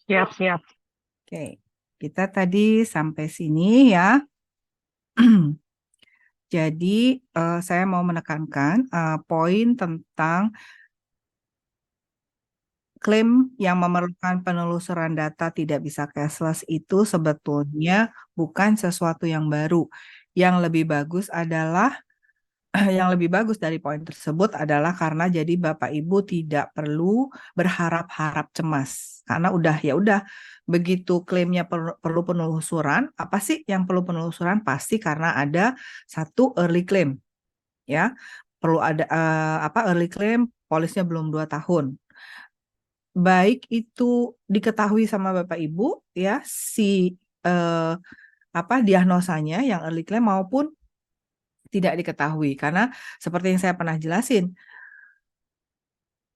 Siap-siap. Oke, kita tadi sampai sini ya. Jadi saya mau menekankan poin tentang klaim yang memerlukan penelusuran data tidak bisa cashless itu sebetulnya bukan sesuatu yang baru. Yang lebih bagus adalah yang lebih bagus dari poin tersebut adalah karena jadi Bapak Ibu tidak perlu berharap-harap cemas. Karena udah begitu klaimnya perlu penelusuran, apa sih yang perlu penelusuran? Pasti karena ada satu early claim ya. Perlu ada apa early claim polisnya belum 2 tahun. Baik itu diketahui sama Bapak Ibu ya si eh, apa diagnosanya yang early claim maupun tidak diketahui karena seperti yang saya pernah jelasin,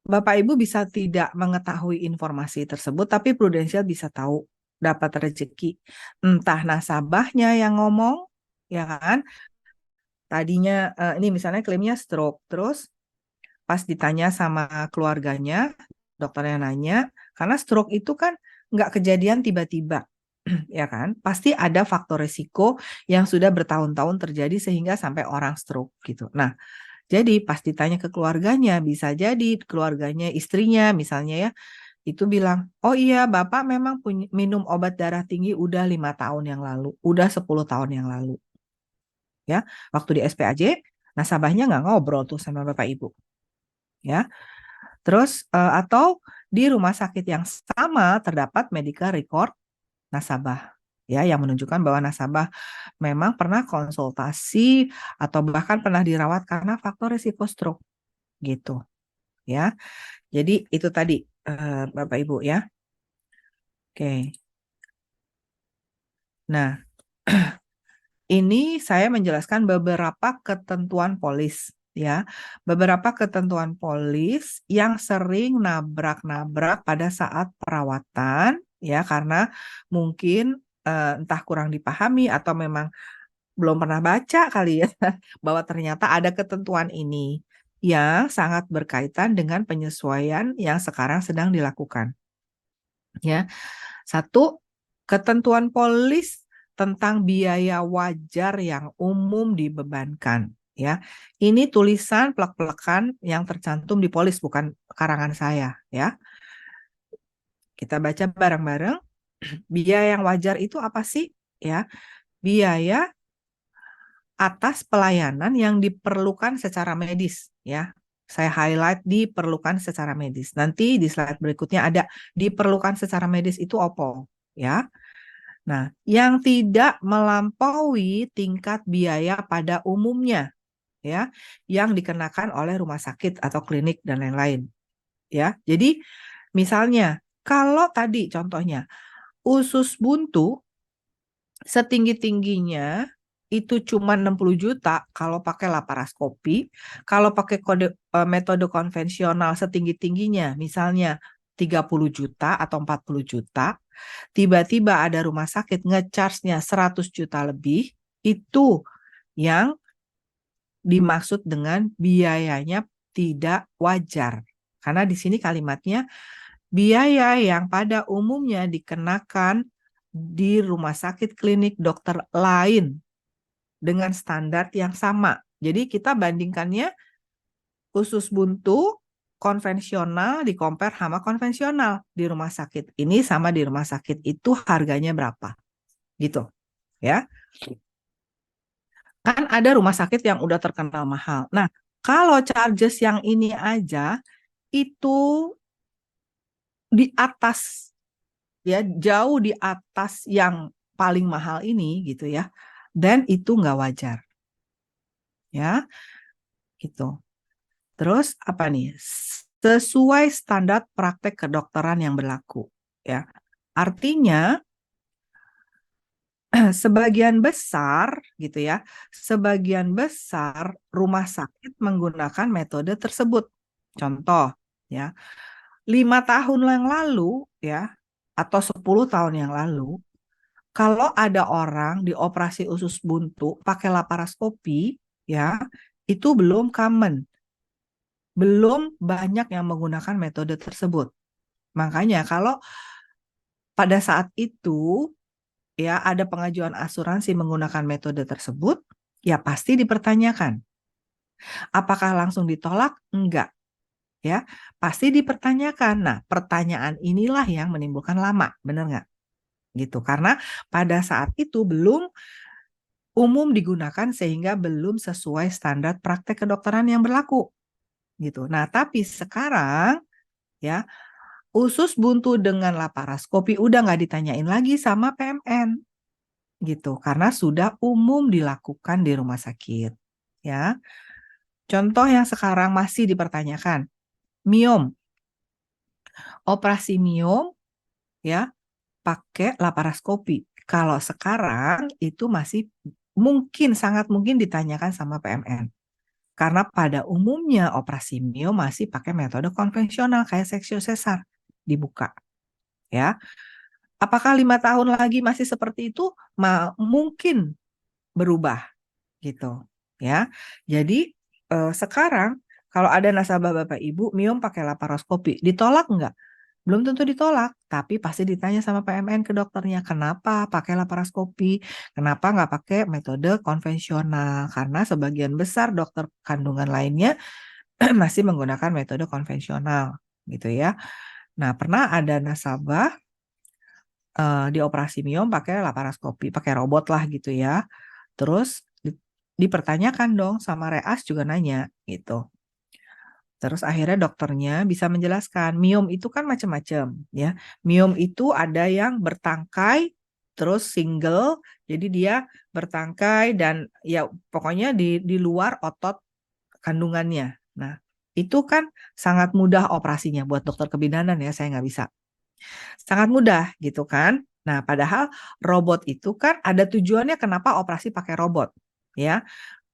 Bapak Ibu bisa tidak mengetahui informasi tersebut, tapi prudensial bisa tahu dapat rezeki. Entah nasabahnya yang ngomong, ya kan? Tadinya ini misalnya klaimnya stroke, terus pas ditanya sama keluarganya, dokternya nanya, karena stroke itu kan nggak kejadian tiba-tiba, ya kan? Pasti ada faktor risiko yang sudah bertahun-tahun terjadi sehingga sampai orang stroke gitu. Nah, jadi pas ditanya ke keluarganya, bisa jadi keluarganya, istrinya misalnya ya, itu bilang, oh iya Bapak memang punya, minum obat darah tinggi udah 5 tahun yang lalu, udah 10 tahun yang lalu. Ya, waktu di SPAJ, nasabahnya nggak ngobrol tuh sama Bapak Ibu. Ya, terus atau di rumah sakit yang sama terdapat medical record nasabah. Ya, yang menunjukkan bahwa nasabah memang pernah konsultasi atau bahkan pernah dirawat karena faktor risiko stroke gitu. Ya, jadi itu tadi Bapak Ibu ya. Oke. Nah, ini saya menjelaskan beberapa ketentuan polis ya. Beberapa ketentuan polis yang sering nabrak-nabrak pada saat perawatan ya karena mungkin entah kurang dipahami atau memang belum pernah baca kali ya bahwa ternyata ada ketentuan ini yang sangat berkaitan dengan penyesuaian yang sekarang sedang dilakukan. Ya, satu, ketentuan polis tentang biaya wajar yang umum dibebankan. Ya, ini tulisan plek-plekan yang tercantum di polis, bukan karangan saya. Ya, kita baca bareng-bareng. Biaya yang wajar itu apa sih? Ya, biaya atas pelayanan yang diperlukan secara medis. Ya, saya highlight diperlukan secara medis. Nanti di slide berikutnya ada diperlukan secara medis itu apa? Ya. Nah, yang tidak melampaui tingkat biaya pada umumnya, ya, yang dikenakan oleh rumah sakit atau klinik dan lain-lain, ya. Jadi, misalnya, kalau tadi contohnya usus buntu setinggi-tingginya itu cuma 60 juta kalau pakai laparoskopi, kalau pakai metode konvensional setinggi-tingginya, misalnya 30 juta atau 40 juta, tiba-tiba ada rumah sakit nge-charge-nya 100 juta lebih, itu yang dimaksud dengan biayanya tidak wajar. Karena di sini kalimatnya biaya yang pada umumnya dikenakan di rumah sakit klinik dokter lain dengan standar yang sama. Jadi kita bandingkannya usus buntu konvensional di compare sama konvensional di rumah sakit ini sama di rumah sakit itu harganya berapa gitu ya. Kan ada rumah sakit yang udah terkenal mahal. Nah, kalau charges yang ini aja itu di atas ya, jauh di atas yang paling mahal ini gitu ya. Dan itu nggak wajar ya, gitu. Terus apa nih? Sesuai standar praktek kedokteran yang berlaku ya. Artinya sebagian besar gitu ya, sebagian besar rumah sakit menggunakan metode tersebut. Contoh ya, 5 tahun yang lalu ya, atau 10 tahun yang lalu, kalau ada orang dioperasi usus buntu pakai laparoskopi ya, itu belum common, belum banyak yang menggunakan metode tersebut. Makanya kalau pada saat itu ya ada pengajuan asuransi menggunakan metode tersebut, ya pasti dipertanyakan. Apakah langsung ditolak? Enggak. Ya, pasti dipertanyakan. Nah, pertanyaan inilah yang menimbulkan lama, benar nggak? Gitu. Karena pada saat itu belum umum digunakan sehingga belum sesuai standar praktek kedokteran yang berlaku. Gitu. Nah, tapi sekarang ya usus buntu dengan laparoskopi udah nggak ditanyain lagi sama PMN gitu karena sudah umum dilakukan di rumah sakit ya. Contoh yang sekarang masih dipertanyakan, miom. Operasi miom ya pakai laparoskopi. Kalau sekarang itu masih mungkin sangat mungkin ditanyakan sama PMN. Karena pada umumnya operasi miom masih pakai metode konvensional kayak seksio sesar dibuka ya. Apakah 5 tahun lagi masih seperti itu? Mungkin berubah gitu ya. Jadi sekarang kalau ada nasabah Bapak Ibu miom pakai laparoskopi, ditolak nggak? Belum tentu ditolak, tapi pasti ditanya sama PMN ke dokternya, kenapa pakai laparoskopi, kenapa nggak pakai metode konvensional? Karena sebagian besar dokter kandungan lainnya masih menggunakan metode konvensional, gitu ya. Nah, pernah ada nasabah di operasi miom pakai laparoskopi, pakai robot lah gitu ya. Terus dipertanyakan dong sama Reas juga nanya gitu. Terus akhirnya dokternya bisa menjelaskan, miom itu kan macam-macam ya. Miom itu ada yang bertangkai, terus single, jadi dia bertangkai dan ya pokoknya di luar otot kandungannya. Nah, itu kan sangat mudah operasinya buat dokter kebidanan ya, saya nggak bisa. Sangat mudah gitu kan. Nah, padahal robot itu kan ada tujuannya kenapa operasi pakai robot ya.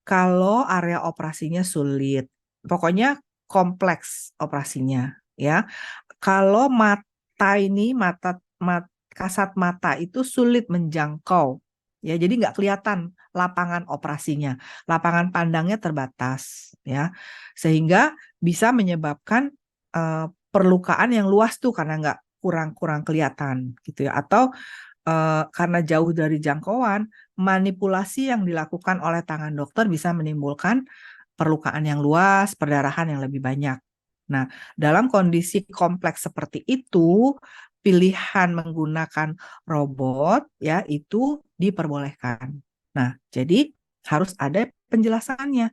Kalau area operasinya sulit, pokoknya kompleks operasinya ya. Kalau kasat mata itu sulit menjangkau ya, jadi nggak kelihatan lapangan operasinya, lapangan pandangnya terbatas ya, sehingga bisa menyebabkan perlukaan yang luas tuh karena nggak kurang kelihatan gitu ya, atau karena jauh dari jangkauan, manipulasi yang dilakukan oleh tangan dokter bisa menimbulkan perlukaan yang luas, perdarahan yang lebih banyak. Nah, dalam kondisi kompleks seperti itu, pilihan menggunakan robot ya itu diperbolehkan. Nah, jadi harus ada penjelasannya.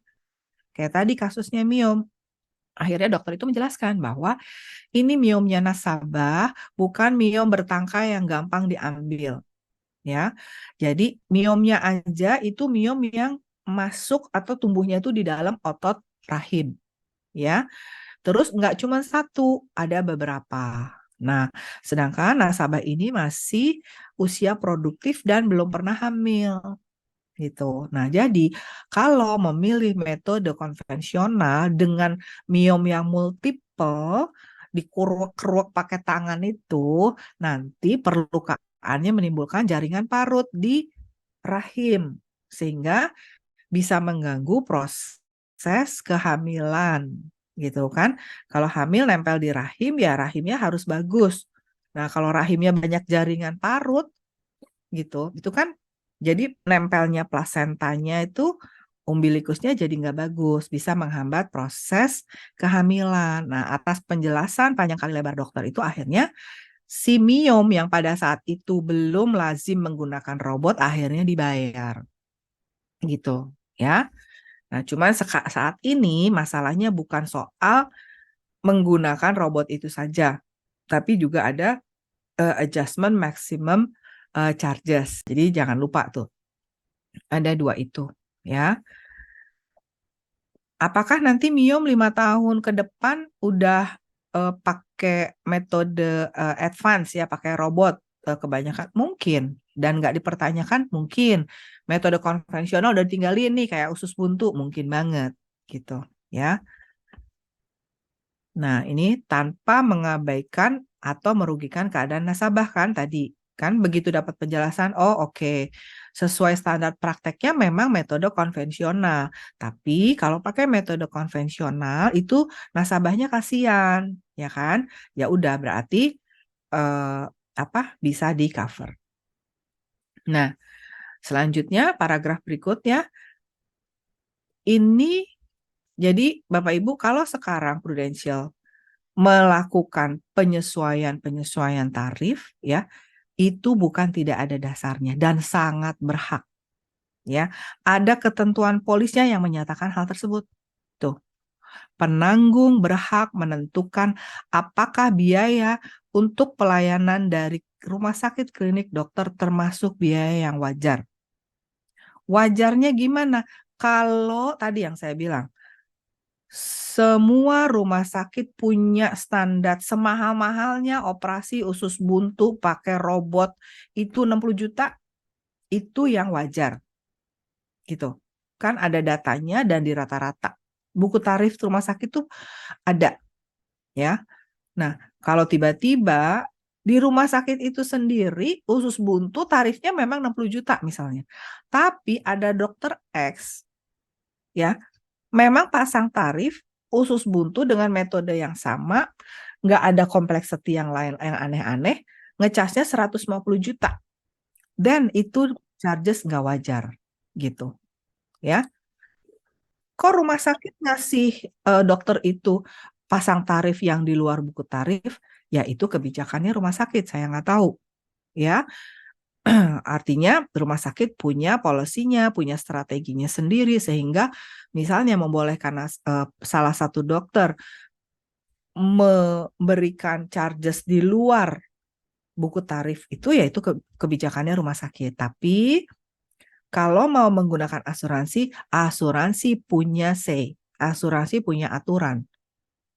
Kayak tadi kasusnya miom. Akhirnya dokter itu menjelaskan bahwa ini miomnya nasabah, bukan miom bertangkai yang gampang diambil ya. Jadi miomnya aja itu miom yang masuk atau tumbuhnya itu di dalam otot rahim ya. Terus nggak cuma satu, ada beberapa. Nah, sedangkan nasabah ini masih usia produktif dan belum pernah hamil gitu. Nah, jadi kalau memilih metode konvensional dengan miom yang multiple dikeruk-keruk pakai tangan itu nanti perlukaannya menimbulkan jaringan parut di rahim sehingga bisa mengganggu proses kehamilan gitu kan. Kalau hamil nempel di rahim ya rahimnya harus bagus. Nah, kalau rahimnya banyak jaringan parut gitu, itu kan jadi nempelnya plasentanya itu umbilikusnya jadi nggak bagus, bisa menghambat proses kehamilan. Nah, atas penjelasan panjang kali lebar dokter itu akhirnya si miom yang pada saat itu belum lazim menggunakan robot akhirnya dibayar gitu ya. Nah, cuman saat ini masalahnya bukan soal menggunakan robot itu saja, tapi juga ada adjustment maximum charges. Jadi jangan lupa tuh, ada dua itu ya. Apakah nanti Miom 5 tahun ke depan udah pakai metode advance ya, pakai robot kebanyakan? Mungkin. Dan nggak dipertanyakan? Mungkin. Metode konvensional udah tinggalin nih kayak usus buntu? Mungkin banget gitu ya. Nah, ini tanpa mengabaikan atau merugikan keadaan nasabah kan tadi. Kan begitu dapat penjelasan, oh oke, sesuai standar prakteknya memang metode konvensional. Tapi kalau pakai metode konvensional itu nasabahnya kasihan, ya kan? Ya udah berarti bisa di cover. Nah, selanjutnya paragraf berikutnya ini jadi Bapak Ibu kalau sekarang Prudential melakukan penyesuaian tarif ya, itu bukan tidak ada dasarnya dan sangat berhak ya. Ada ketentuan polisnya yang menyatakan hal tersebut. Tuh, penanggung berhak menentukan apakah biaya untuk pelayanan dari rumah sakit, klinik, dokter termasuk biaya yang wajar. Wajarnya gimana? Kalau tadi yang saya bilang, semua rumah sakit punya standar semahal-mahalnya operasi usus buntu pakai robot itu 60 juta, itu yang wajar. Gitu. Kan ada datanya dan di rata-rata. Buku tarif rumah sakit tuh ada ya. Nah, kalau tiba-tiba di rumah sakit itu sendiri usus buntu tarifnya memang 60 juta misalnya. Tapi ada dokter X ya, memang pasang tarif usus buntu dengan metode yang sama, nggak ada kompleksiti yang lain yang aneh-aneh, ngecasnya 150 juta. Dan itu charges nggak wajar gitu ya. Kok rumah sakit ngasih dokter itu pasang tarif yang di luar buku tarif? Ya itu kebijakannya rumah sakit, saya nggak tahu. Ya, artinya rumah sakit punya polisinya, punya strateginya sendiri sehingga misalnya membolehkan salah satu dokter memberikan charges di luar buku tarif itu ya itu kebijakannya rumah sakit. Tapi kalau mau menggunakan asuransi, asuransi punya say, asuransi punya aturan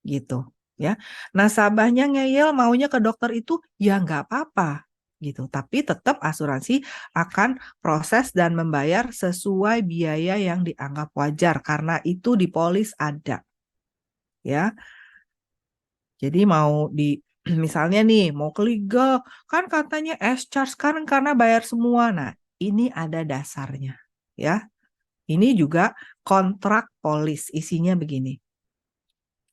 gitu ya. Nasabahnya ngeyel maunya ke dokter itu ya nggak apa-apa gitu. Tapi tetap asuransi akan proses dan membayar sesuai biaya yang dianggap wajar karena itu di polis ada ya. Jadi mau di misalnya nih mau ke legal kan katanya charge kan karena bayar semua. Nah, ini ada dasarnya ya. Ini juga kontrak polis isinya begini.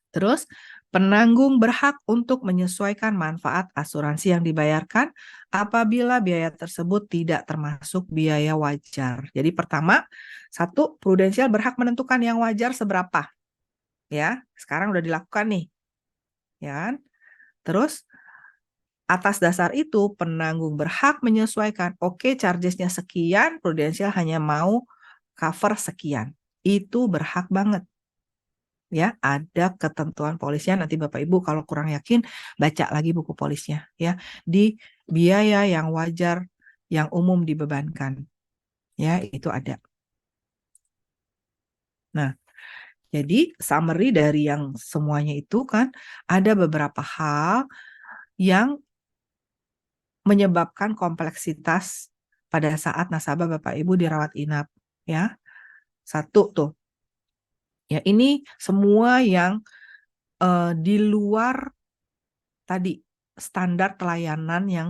Terus penanggung berhak untuk menyesuaikan manfaat asuransi yang dibayarkan apabila biaya tersebut tidak termasuk biaya wajar. Jadi pertama, satu, Prudential berhak menentukan yang wajar seberapa. Ya, sekarang udah dilakukan nih. Ya kan? Terus atas dasar itu penanggung berhak menyesuaikan. Oke, chargesnya sekian, Prudential hanya mau cover sekian. Itu berhak banget. Ya, ada ketentuan polisnya. Nanti Bapak Ibu kalau kurang yakin baca lagi buku polisnya ya. Di biaya yang wajar yang umum dibebankan. Ya, itu ada. Nah, jadi summary dari yang semuanya itu kan ada beberapa hal yang menyebabkan kompleksitas pada saat nasabah Bapak Ibu dirawat inap ya. Satu tuh. Ya, ini semua yang di luar tadi standar pelayanan yang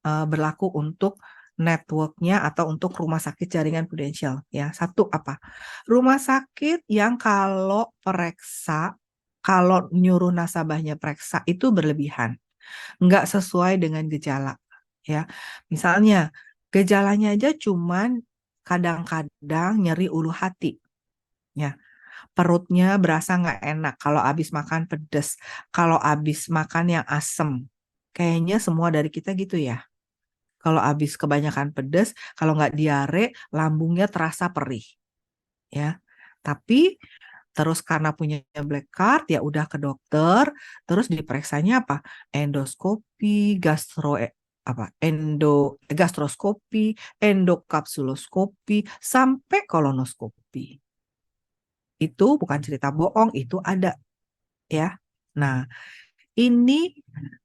berlaku untuk networknya atau untuk rumah sakit jaringan Prudential ya. Satu apa? Rumah sakit yang kalau nyuruh nasabahnya periksa itu berlebihan, nggak sesuai dengan gejala ya. Misalnya gejalanya aja cuman kadang-kadang nyeri ulu hati ya, perutnya berasa nggak enak kalau habis makan pedas, kalau habis makan yang asem. Kayaknya semua dari kita gitu ya. Kalau habis kebanyakan pedas, kalau nggak diare, lambungnya terasa perih. Ya, tapi terus karena punya black card, ya udah ke dokter, terus diperiksanya apa? Endoskopi, gastroskopi, endokapsuloskopi, sampai kolonoskopi. Itu bukan cerita bohong, itu ada ya. Nah, ini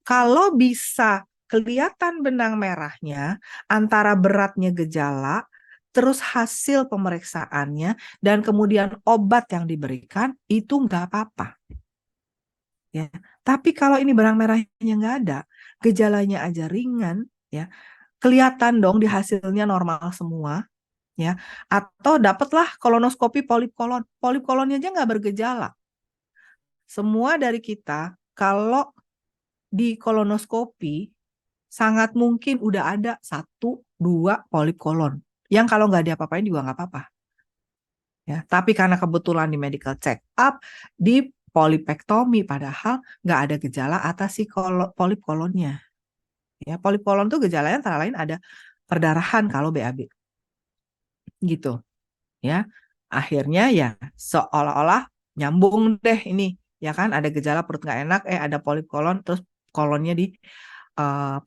kalau bisa kelihatan benang merahnya antara beratnya gejala, terus hasil pemeriksaannya, dan kemudian obat yang diberikan, itu nggak apa-apa. Ya. Tapi kalau ini benang merahnya nggak ada, gejalanya aja ringan, ya, kelihatan dong di hasilnya normal semua, ya. Atau dapatlah kolonoskopi polip kolon, polip kolonnya aja nggak bergejala. Semua dari kita, kalau di kolonoskopi sangat mungkin udah ada 1-2 polip kolon. Yang kalau nggak diapa-apain juga nggak apa-apa. Ya, tapi karena kebetulan di medical check up, di polipektomi, padahal nggak ada gejala atas si polip kolonnya. Ya, polip kolon tuh gejalanya antara lain ada perdarahan kalau BAB. Gitu. Ya, akhirnya ya seolah-olah nyambung deh ini. Ya kan, ada gejala perut nggak enak, ada polip kolon, terus kolonnya di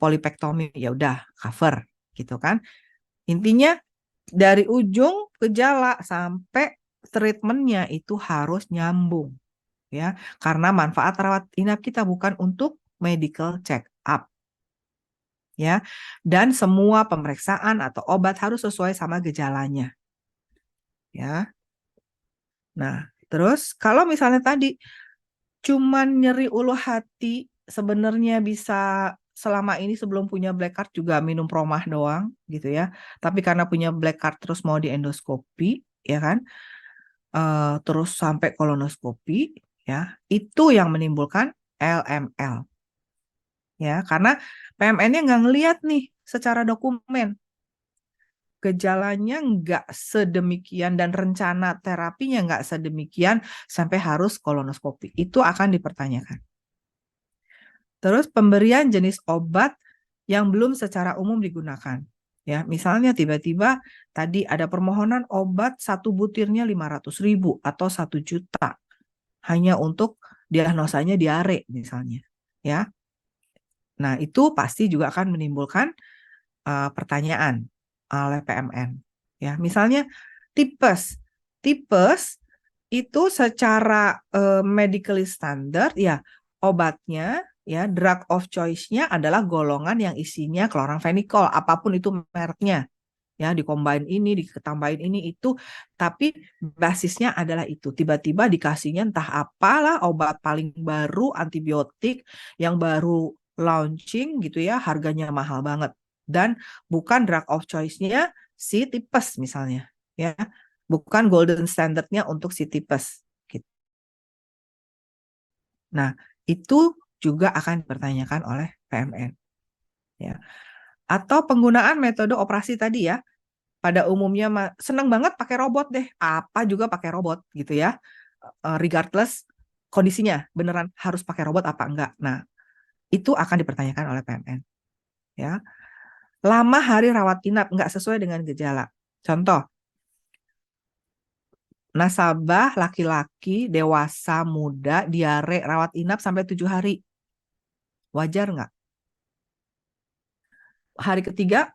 polipektomi. Ya udah, cover. Gitu kan. Intinya dari ujung gejala sampai treatmentnya itu harus nyambung, ya, karena manfaat rawat inap kita bukan untuk medical check up, ya, dan semua pemeriksaan atau obat harus sesuai sama gejalanya, ya. Nah, terus kalau misalnya tadi cuman nyeri ulu hati, sebenarnya bisa selama ini sebelum punya black card juga minum promah doang, gitu ya. Tapi karena punya black card terus mau diendoskopi, ya kan? Terus sampai kolonoskopi, ya, itu yang menimbulkan LML, ya, karena PMN-nya nggak ngeliat nih secara dokumen, gejalanya nggak sedemikian dan rencana terapinya nggak sedemikian sampai harus kolonoskopi, itu akan dipertanyakan. Terus pemberian jenis obat yang belum secara umum digunakan. Ya, misalnya tiba-tiba tadi ada permohonan obat 1 butirnya 500.000 atau 1 juta hanya untuk diagnosanya diare misalnya, ya. Nah, itu pasti juga akan menimbulkan pertanyaan oleh PMN. Ya, misalnya tipes. Tipes itu secara medically standard ya obatnya ya drug of choice-nya adalah golongan yang isinya chloramphenicol apapun itu mereknya, ya, dikombain ini, ditambahin ini itu, tapi basisnya adalah itu. Tiba-tiba dikasihnya entah apalah obat paling baru antibiotik yang baru launching gitu ya, harganya mahal banget dan bukan drug of choice-nya si tipes misalnya, ya, bukan golden standard-nya untuk si tipes gitu. Nah, itu juga akan dipertanyakan oleh PMN, ya. Atau penggunaan metode operasi tadi ya, pada umumnya seneng banget pakai robot deh, apa juga pakai robot gitu ya. Regardless kondisinya, beneran harus pakai robot apa enggak. Nah, itu akan dipertanyakan oleh PMN, ya. Lama hari rawat inap enggak sesuai dengan gejala. Contoh, nasabah laki-laki dewasa muda diare rawat inap sampai 7 hari. Wajar nggak? Hari ketiga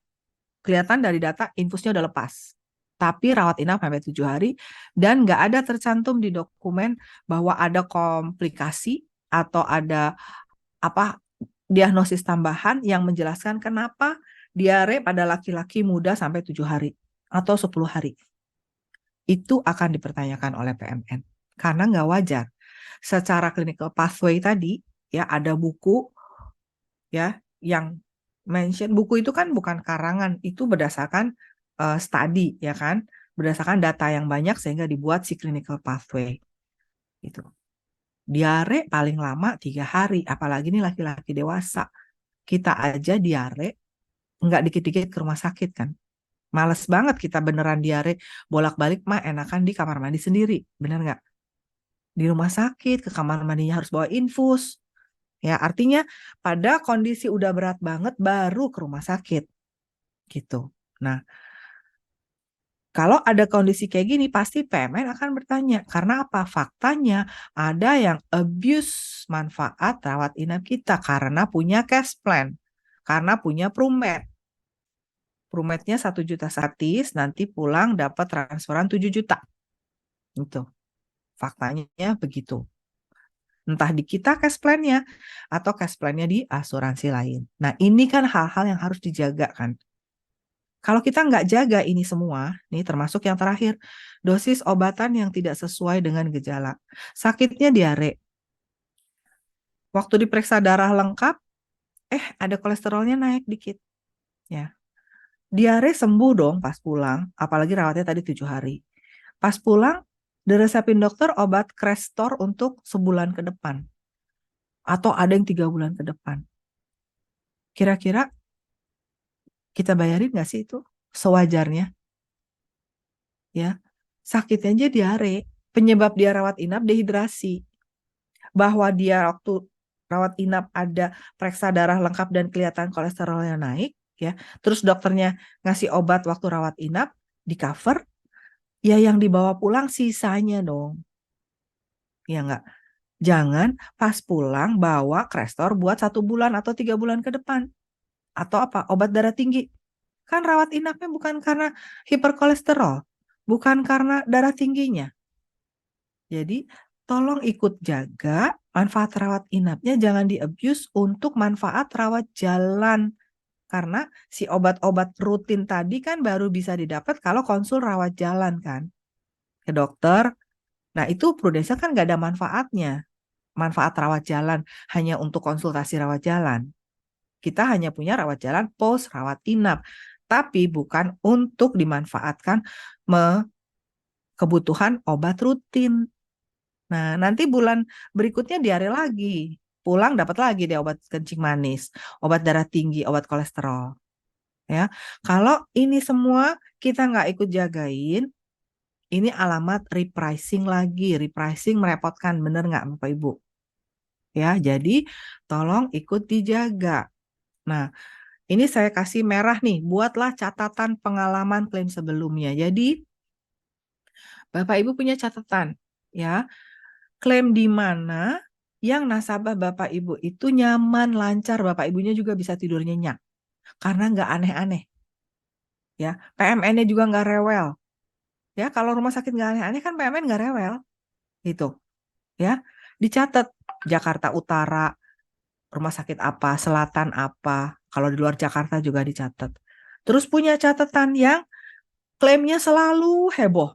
kelihatan dari data infusnya udah lepas. Tapi rawat inap sampai 7 hari dan nggak ada tercantum di dokumen bahwa ada komplikasi atau ada apa diagnosis tambahan yang menjelaskan kenapa diare pada laki-laki muda sampai 7 hari atau 10 hari. Itu akan dipertanyakan oleh PMN karena nggak wajar. Secara clinical pathway tadi ya ada buku ya yang mention, buku itu kan bukan karangan, itu berdasarkan study ya kan, berdasarkan data yang banyak sehingga dibuat si clinical pathway gitu. Diare paling lama 3 hari, apalagi ini laki-laki dewasa. Kita aja diare nggak dikit-dikit ke rumah sakit kan. Males banget kita beneran diare bolak-balik mah enakan di kamar mandi sendiri, bener nggak? Di rumah sakit ke kamar mandinya harus bawa infus. Ya, artinya pada kondisi udah berat banget baru ke rumah sakit gitu. Nah, kalau ada kondisi kayak gini pasti PMN akan bertanya. Karena apa? Faktanya ada yang abuse manfaat rawat inap kita karena punya cash plan, karena punya Prumed. Prumednya 1 juta gratis, nanti pulang dapat transferan 7 juta. Itu. Faktanya begitu. Entah di kita cash plan-nya atau cash plan-nya di asuransi lain. Nah, ini kan hal-hal yang harus dijaga kan. Kalau kita nggak jaga ini semua, nih termasuk yang terakhir, dosis obatan yang tidak sesuai dengan gejala. Sakitnya diare. Waktu diperiksa darah lengkap, ada kolesterolnya naik dikit. Ya. Diare sembuh dong pas pulang, apalagi rawatnya tadi 7 hari. Pas pulang, diresepin dokter obat Crestor untuk sebulan ke depan. Atau ada yang 3 bulan ke depan. Kira-kira kita bayarin nggak sih itu sewajarnya? Ya, sakitnya aja diare. Penyebab dia rawat inap dehidrasi. Bahwa dia waktu rawat inap ada periksa darah lengkap dan kelihatan kolesterolnya naik, ya. Terus dokternya ngasih obat waktu rawat inap, di cover, ya yang dibawa pulang sisanya dong. Ya nggak? Jangan pas pulang bawa Crestor buat 1 bulan atau 3 bulan ke depan. Atau apa? Obat darah tinggi. Kan rawat inapnya bukan karena hiperkolesterol, bukan karena darah tingginya. Jadi tolong ikut jaga manfaat rawat inapnya, jangan di-abuse untuk manfaat rawat jalan. Karena si obat-obat rutin tadi kan baru bisa didapat kalau konsul rawat jalan kan ke dokter. Nah itu Prudential kan nggak ada manfaatnya. Manfaat rawat jalan hanya untuk konsultasi rawat jalan. Kita hanya punya rawat jalan post rawat inap. Tapi bukan untuk dimanfaatkan kebutuhan obat rutin. Nah, nanti bulan berikutnya diare lagi. Pulang dapat lagi deh obat kencing manis, obat darah tinggi, obat kolesterol. Ya, kalau ini semua kita nggak ikut jagain, ini alamat repricing lagi. Repricing merepotkan, bener nggak Bapak Ibu? Ya, jadi tolong ikut dijaga. Nah, ini saya kasih merah nih, buatlah catatan pengalaman klaim sebelumnya. Jadi, Bapak Ibu punya catatan, ya. Klaim di mana yang nasabah Bapak Ibu itu nyaman, lancar, Bapak Ibunya juga bisa tidur nyenyak. Karena nggak aneh-aneh. Ya, PMN-nya juga nggak rewel. Ya, kalau rumah sakit nggak aneh-aneh kan PMN nggak rewel. Gitu. Ya, dicatat Jakarta Utara, rumah sakit apa, selatan apa. Kalau di luar Jakarta juga dicatat. Terus punya catatan yang klaimnya selalu heboh.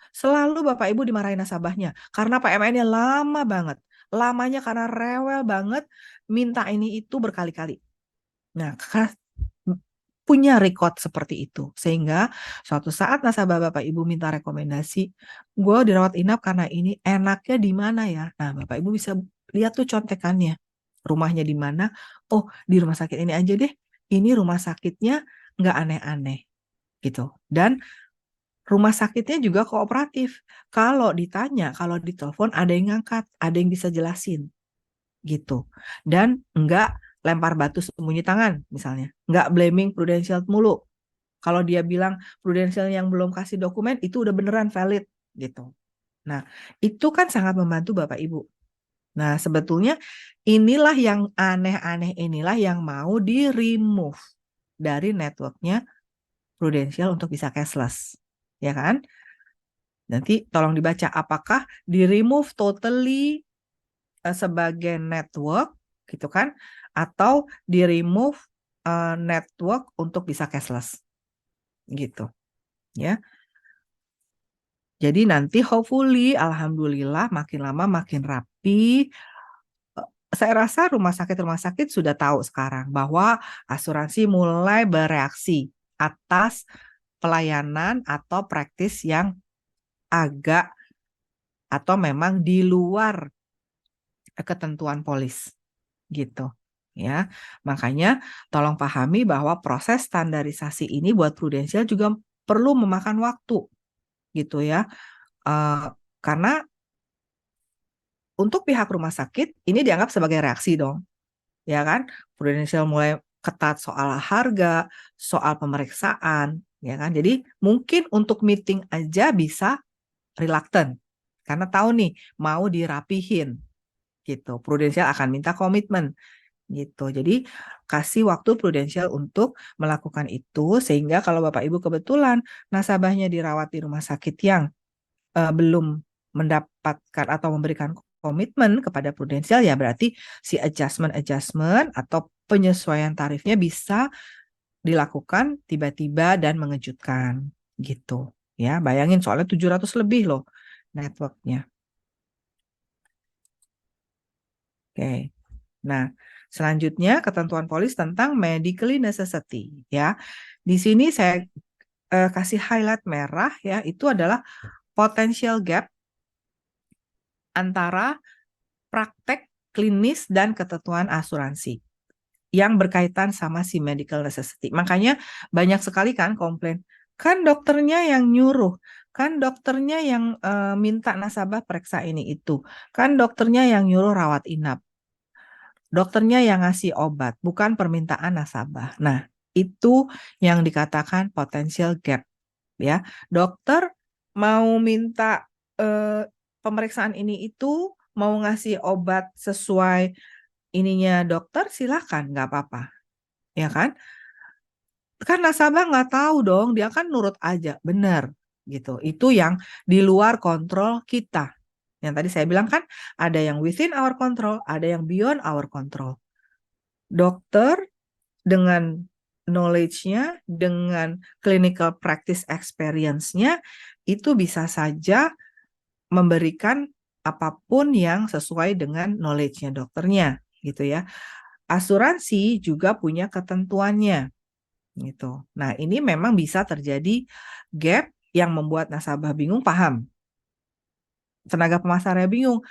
Selalu Bapak Ibu dimarahin nasabahnya. Karena PMN-nya lama banget. Lamanya karena rewel banget. Minta ini itu berkali-kali. Nah, punya record seperti itu. Sehingga suatu saat nasabah Bapak Ibu minta rekomendasi, gue dirawat inap karena ini enaknya di mana ya? Nah, Bapak Ibu bisa lihat tuh contekannya. Rumahnya di mana? Oh, di rumah sakit ini aja deh. Ini rumah sakitnya nggak aneh-aneh gitu. Dan rumah sakitnya juga kooperatif. Kalau ditanya, kalau ditelepon ada yang ngangkat, ada yang bisa jelasin gitu. Dan enggak lempar batu sembunyi tangan misalnya. Enggak blaming Prudential mulu. Kalau dia bilang Prudential yang belum kasih dokumen itu udah beneran valid gitu. Nah, itu kan sangat membantu Bapak Ibu. Nah, sebetulnya inilah yang aneh-aneh, inilah yang mau di-remove dari networknya Prudential untuk bisa cashless. Ya kan? Nanti tolong dibaca apakah di-remove totally sebagai network gitu kan, atau di-remove network untuk bisa cashless gitu ya. Jadi nanti hopefully alhamdulillah makin lama makin rapi. Saya rasa rumah sakit sudah tahu sekarang bahwa asuransi mulai bereaksi atas pelayanan atau praktis yang agak atau memang di luar ketentuan polis gitu ya. Makanya tolong pahami bahwa proses standarisasi ini buat Prudential juga perlu memakan waktu gitu ya. Karena untuk pihak rumah sakit ini dianggap sebagai reaksi dong. Ya kan? Prudential mulai ketat soal harga, soal pemeriksaan, ya kan? Jadi mungkin untuk meeting aja bisa reluctant karena tahu nih mau dirapihin gitu. Prudential akan minta komitmen gitu. Jadi kasih waktu Prudential untuk melakukan itu sehingga kalau Bapak Ibu kebetulan nasabahnya dirawat di rumah sakit yang belum mendapatkan atau memberikan komitmen kepada Prudential ya berarti si adjustment atau penyesuaian tarifnya bisa dilakukan tiba-tiba dan mengejutkan gitu. Ya, bayangin soalnya 700 lebih loh networknya. Oke. Nah, selanjutnya ketentuan polis tentang medically necessity ya. Di sini saya kasih highlight merah ya, itu adalah potential gap antara praktek klinis dan ketentuan asuransi. yang berkaitan sama si medical necessity. Makanya banyak sekali kan komplain, kan dokternya yang nyuruh, kan dokternya yang minta nasabah periksa ini itu, kan dokternya yang nyuruh rawat inap, dokternya yang ngasih obat, bukan permintaan nasabah. Nah, itu yang dikatakan potential gap, ya. Dokter mau minta pemeriksaan ini itu, mau ngasih obat sesuai ininya dokter, silakan, nggak apa-apa, ya kan? Kan nasabah nggak tahu dong, dia kan nurut aja, benar gitu. Itu yang di luar kontrol kita. Yang tadi saya bilang kan, ada yang within our control, ada yang beyond our control. Dokter dengan knowledge-nya, dengan clinical practice experience-nya, itu bisa saja memberikan apapun yang sesuai dengan knowledge-nya dokternya, gitu ya. Asuransi juga punya ketentuannya, gitu. Nah, ini memang bisa terjadi gap yang membuat nasabah bingung, paham. Tenaga pemasarnya bingung,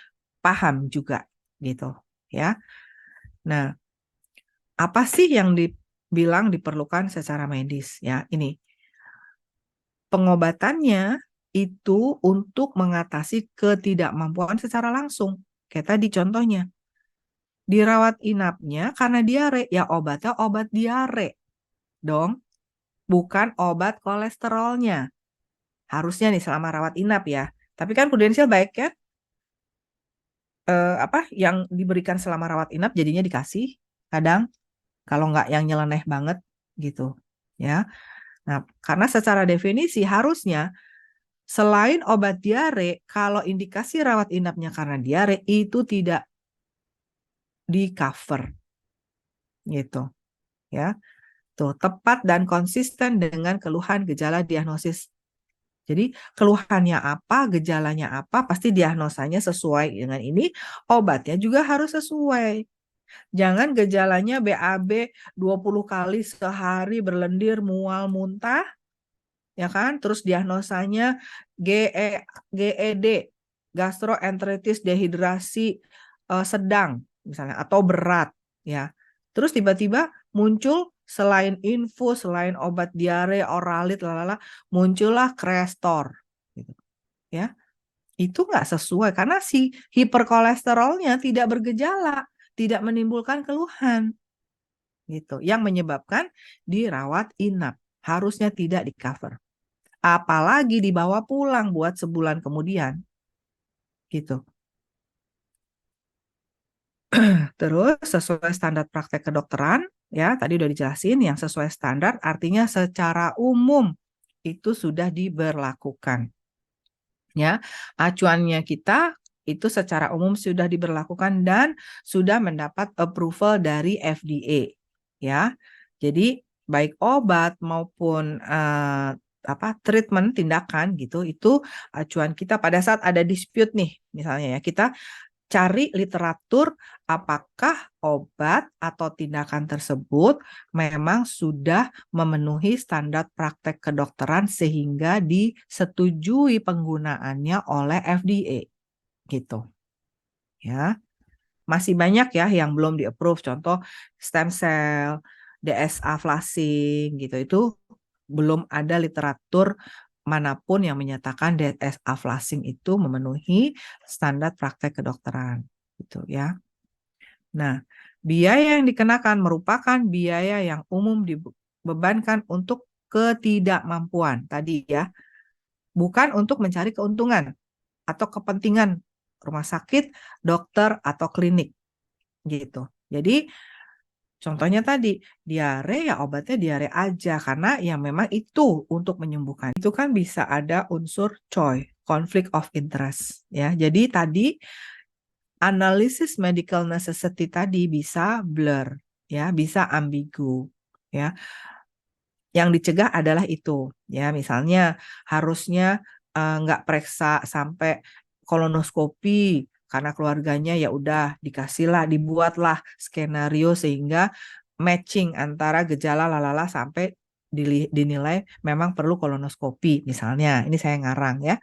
paham juga, gitu, ya. Nah, apa sih yang dibilang diperlukan secara medis, ya? Ini pengobatannya itu untuk mengatasi ketidakmampuan secara langsung. Kayak tadi contohnya, dirawat inapnya karena diare, ya obatnya obat diare dong, bukan obat kolesterolnya. Harusnya nih selama rawat inap ya. Tapi kan prudensial baik ya, apa yang diberikan selama rawat inap jadinya dikasih kadang, kalau nggak yang nyeleneh banget gitu ya. Nah, karena secara definisi harusnya selain obat diare, kalau indikasi rawat inapnya karena diare itu tidak di cover gitu ya. Tuh, tepat dan konsisten dengan keluhan gejala diagnosis. Jadi keluhannya apa, gejalanya apa, pasti diagnosanya sesuai dengan ini, obatnya juga harus sesuai. Jangan gejalanya BAB 20 kali sehari berlendir, mual, muntah, ya kan? Terus diagnosanya GED, gastroenteritis dehidrasi sedang misalnya atau berat, ya. Terus tiba-tiba muncul selain infus, selain obat diare, oralit, lalala, muncullah Crestor, gitu, ya. Itu nggak sesuai karena si hiperkolesterolnya tidak bergejala, tidak menimbulkan keluhan, gitu, yang menyebabkan dirawat inap. Harusnya tidak di cover. Apalagi dibawa pulang buat sebulan kemudian, gitu. Terus sesuai standar praktek kedokteran, ya tadi udah dijelasin, yang sesuai standar artinya secara umum itu sudah diberlakukan. Ya, acuannya kita itu secara umum sudah diberlakukan dan sudah mendapat approval dari FDA. Ya, jadi baik obat maupun treatment, tindakan gitu, itu acuan kita pada saat ada dispute nih, misalnya ya, kita cari literatur apakah obat atau tindakan tersebut memang sudah memenuhi standar praktek kedokteran sehingga disetujui penggunaannya oleh FDA, gitu. Ya, masih banyak ya yang belum di-approve, contoh stem cell, DSA flusing gitu, itu belum ada literatur manapun yang menyatakan DSA flusing itu memenuhi standar praktek kedokteran, gitu ya. Nah, biaya yang dikenakan merupakan biaya yang umum dibebankan untuk ketidakmampuan tadi ya, bukan untuk mencari keuntungan atau kepentingan rumah sakit, dokter atau klinik, gitu. Jadi contohnya tadi, diare ya obatnya diare aja karena yang memang itu untuk menyembuhkan. Itu kan bisa ada unsur COI, conflict of interest ya. Jadi tadi analisis medical necessity tadi bisa blur ya, bisa ambigu ya. Yang dicegah adalah itu ya, misalnya harusnya nggak periksa sampai kolonoskopi karena keluarganya ya udah dikasihlah, dibuatlah skenario sehingga matching antara gejala lalala sampai dinilai memang perlu kolonoskopi misalnya. Ini saya ngarang ya.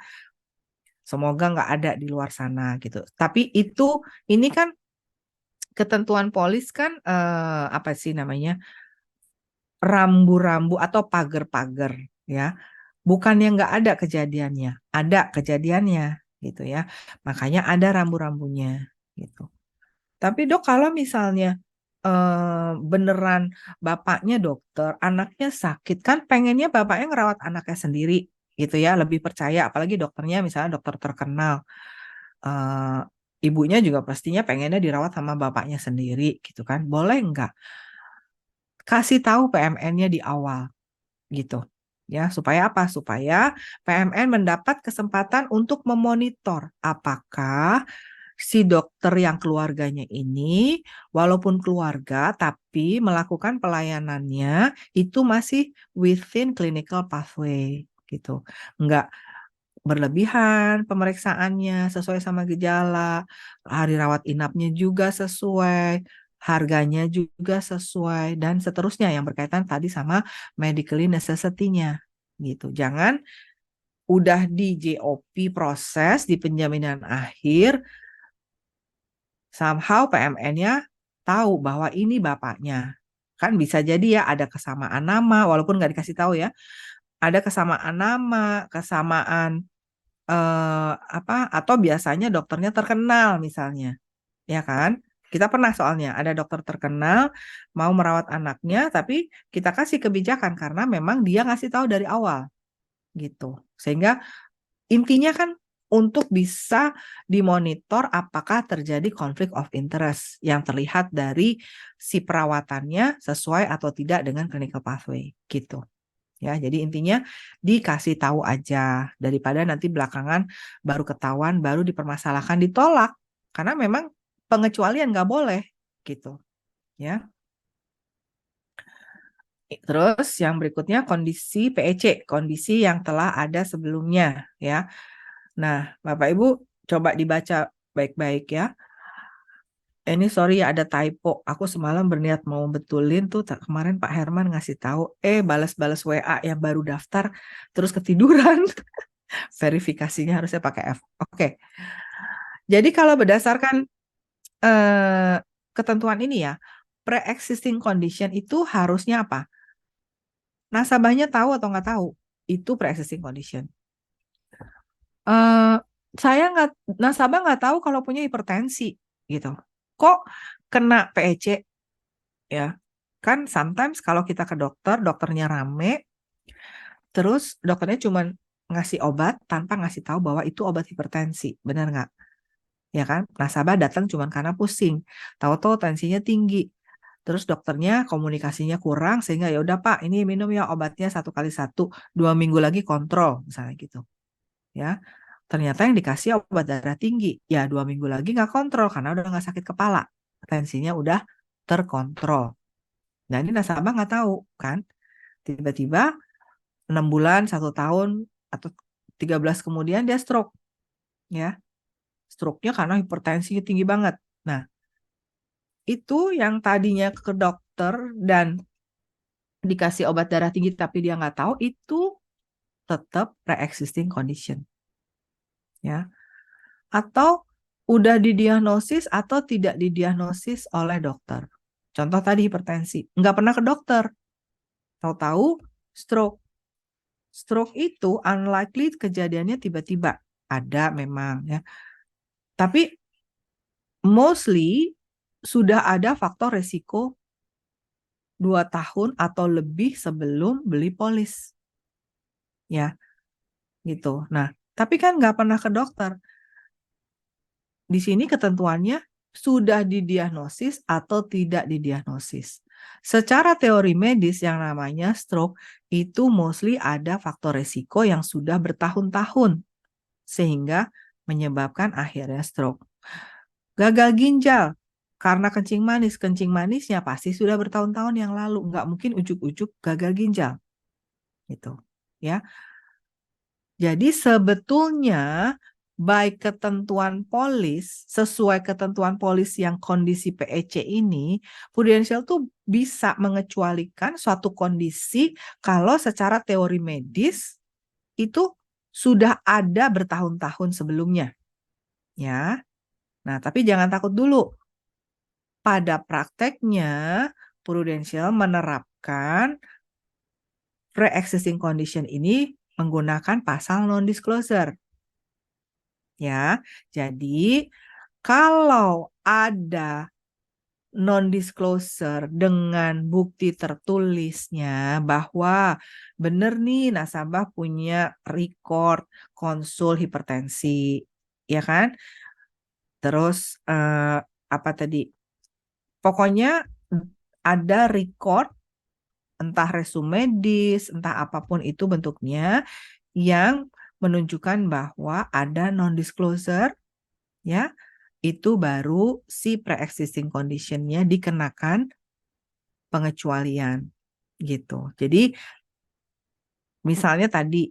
Semoga nggak ada di luar sana gitu. Tapi ini kan ketentuan polis kan apa sih namanya? Rambu-rambu atau pagar-pagar ya. Bukannya nggak ada kejadiannya, ada kejadiannya gitu ya. Makanya ada rambu-rambunya gitu. Tapi dok kalau misalnya beneran bapaknya dokter, anaknya sakit, kan pengennya bapaknya ngerawat anaknya sendiri gitu ya, lebih percaya. Apalagi dokternya misalnya dokter terkenal, eh, ibunya juga pastinya pengennya dirawat sama bapaknya sendiri gitu kan. Boleh nggak kasih tahu PMN-nya di awal gitu ya, supaya apa? Supaya PMN mendapat kesempatan untuk memonitor apakah si dokter yang keluarganya ini walaupun keluarga tapi melakukan pelayanannya itu masih within clinical pathway gitu. Enggak berlebihan pemeriksaannya sesuai sama gejala, hari rawat inapnya juga sesuai, harganya juga sesuai, dan seterusnya yang berkaitan tadi sama medically necessity-nya gitu. Jangan udah di JOP proses di penjaminan akhir, somehow PMN-nya tahu bahwa ini bapaknya. Kan bisa jadi ya ada kesamaan nama, walaupun nggak dikasih tahu ya, ada kesamaan nama, kesamaan apa atau biasanya dokternya terkenal misalnya, ya kan? Kita pernah soalnya ada dokter terkenal mau merawat anaknya, tapi kita kasih kebijakan karena memang dia ngasih tahu dari awal gitu. Sehingga intinya kan untuk bisa dimonitor apakah terjadi konflik of interest yang terlihat dari si perawatannya sesuai atau tidak dengan clinical pathway gitu. Ya, jadi intinya dikasih tahu aja daripada nanti belakangan baru ketahuan, baru dipermasalahkan, ditolak karena memang pengecualian nggak boleh gitu, ya. Terus yang berikutnya kondisi PEC, kondisi yang telah ada sebelumnya, ya. Nah, Bapak Ibu coba dibaca baik-baik ya. Ini sorry ya ada typo. Aku semalam berniat mau betulin tuh kemarin Pak Herman ngasih tahu, balas-balas WA yang baru daftar terus ketiduran. Verifikasinya harusnya pakai F. Oke. Jadi kalau berdasarkan eh, ketentuan ini ya, pre-existing condition itu harusnya apa? Nasabahnya tahu atau nggak tahu? Itu pre-existing condition. Eh, saya nggak, nasabah nggak tahu kalau punya hipertensi gitu. Kok kena PEC ya? Kan sometimes kalau kita ke dokter, dokternya rame, terus dokternya cuma ngasih obat tanpa ngasih tahu bahwa itu obat hipertensi. Benar nggak? Ya kan? Nasabah datang cuma karena pusing. Tahu-tahu tensinya tinggi. Terus dokternya komunikasinya kurang sehingga ya udah Pak, ini minum ya obatnya 1 kali 1, 2 minggu lagi kontrol misalnya gitu. Ya, ternyata yang dikasih obat darah tinggi. Ya 2 minggu lagi nggak kontrol karena udah nggak sakit kepala, tensinya udah terkontrol. Nah ini nasabah nggak tahu kan? Tiba-tiba 6 bulan, 1 tahun atau 13 kemudian dia stroke, ya. Stroke-nya karena hipertensinya tinggi banget. Nah, itu yang tadinya ke dokter dan dikasih obat darah tinggi tapi dia nggak tahu, itu tetap pre-existing condition, ya. Atau udah didiagnosis atau tidak didiagnosis oleh dokter. Contoh tadi hipertensi, nggak pernah ke dokter, tahu-tahu stroke. Stroke itu unlikely kejadiannya tiba-tiba, ada memang ya. Tapi mostly sudah ada faktor resiko 2 tahun atau lebih sebelum beli polis, ya gitu. Nah, tapi kan nggak pernah ke dokter. Di sini ketentuannya sudah didiagnosis atau tidak didiagnosis. Secara teori medis yang namanya stroke itu mostly ada faktor resiko yang sudah bertahun-tahun sehingga menyebabkan akhirnya stroke. Gagal ginjal karena kencing manis, kencing manisnya pasti sudah bertahun-tahun yang lalu, nggak mungkin ujuk-ujuk gagal ginjal, gitu, ya. Jadi sebetulnya baik ketentuan polis, sesuai ketentuan polis yang kondisi PEC ini, Prudential tuh bisa mengecualikan suatu kondisi kalau secara teori medis itu sudah ada bertahun-tahun sebelumnya, ya. Nah, tapi jangan takut dulu. pada prakteknya Prudential menerapkan pre-existing condition ini menggunakan pasal non-disclosure. Ya, jadi kalau ada non-disclosure dengan bukti tertulisnya bahwa benar nih nasabah punya record konsul hipertensi, ya kan? Terus apa tadi? Pokoknya ada record entah resume medis, entah apapun itu bentuknya yang menunjukkan bahwa ada non-disclosure, ya, itu baru si pre-existing condition-nya dikenakan pengecualian gitu. Jadi misalnya tadi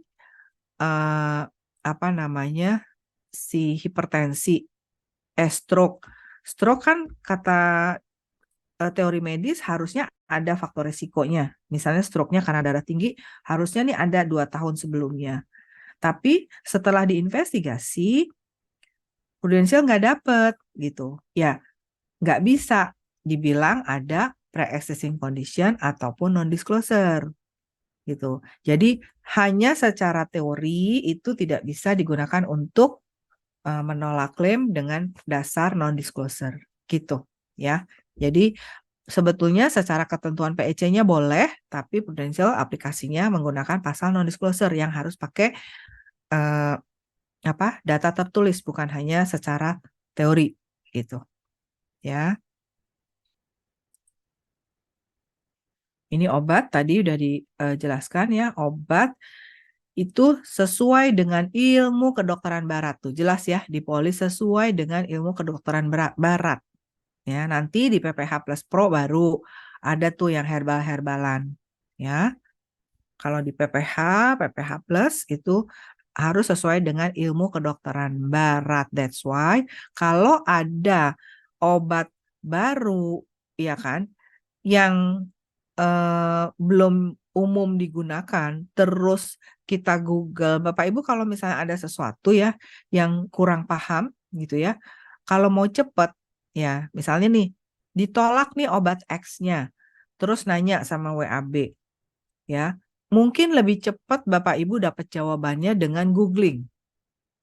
apa namanya si hipertensi, stroke. Stroke kan kata teori medis harusnya ada faktor resikonya. Misalnya stroke-nya karena darah tinggi, harusnya nih ada 2 tahun sebelumnya. Tapi setelah diinvestigasi, Prudential nggak dapet gitu. Ya, nggak bisa dibilang ada pre-existing condition ataupun non-disclosure gitu. Jadi hanya secara teori itu tidak bisa digunakan untuk menolak klaim dengan dasar non-disclosure gitu ya. Jadi sebetulnya secara ketentuan PEC-nya boleh, tapi Prudential aplikasinya menggunakan pasal non-disclosure yang harus pakai data tertulis, bukan hanya secara teori gitu ya. Ini obat tadi udah dijelaskan ya, obat itu sesuai dengan ilmu kedokteran barat tuh, jelas ya, dipolis sesuai dengan ilmu kedokteran barat. Ya, nanti di PPH Plus Pro baru ada tuh yang herbal-herbalan. Ya, kalau di PPH Plus itu harus sesuai dengan ilmu kedokteran barat. That's why kalau ada obat baru, ya kan, yang belum umum digunakan, terus kita Google, Bapak Ibu kalau misalnya ada sesuatu ya yang kurang paham gitu ya, kalau mau cepet ya, misalnya nih ditolak nih obat X-nya, terus nanya sama WAB ya, mungkin lebih cepat Bapak Ibu dapat jawabannya dengan googling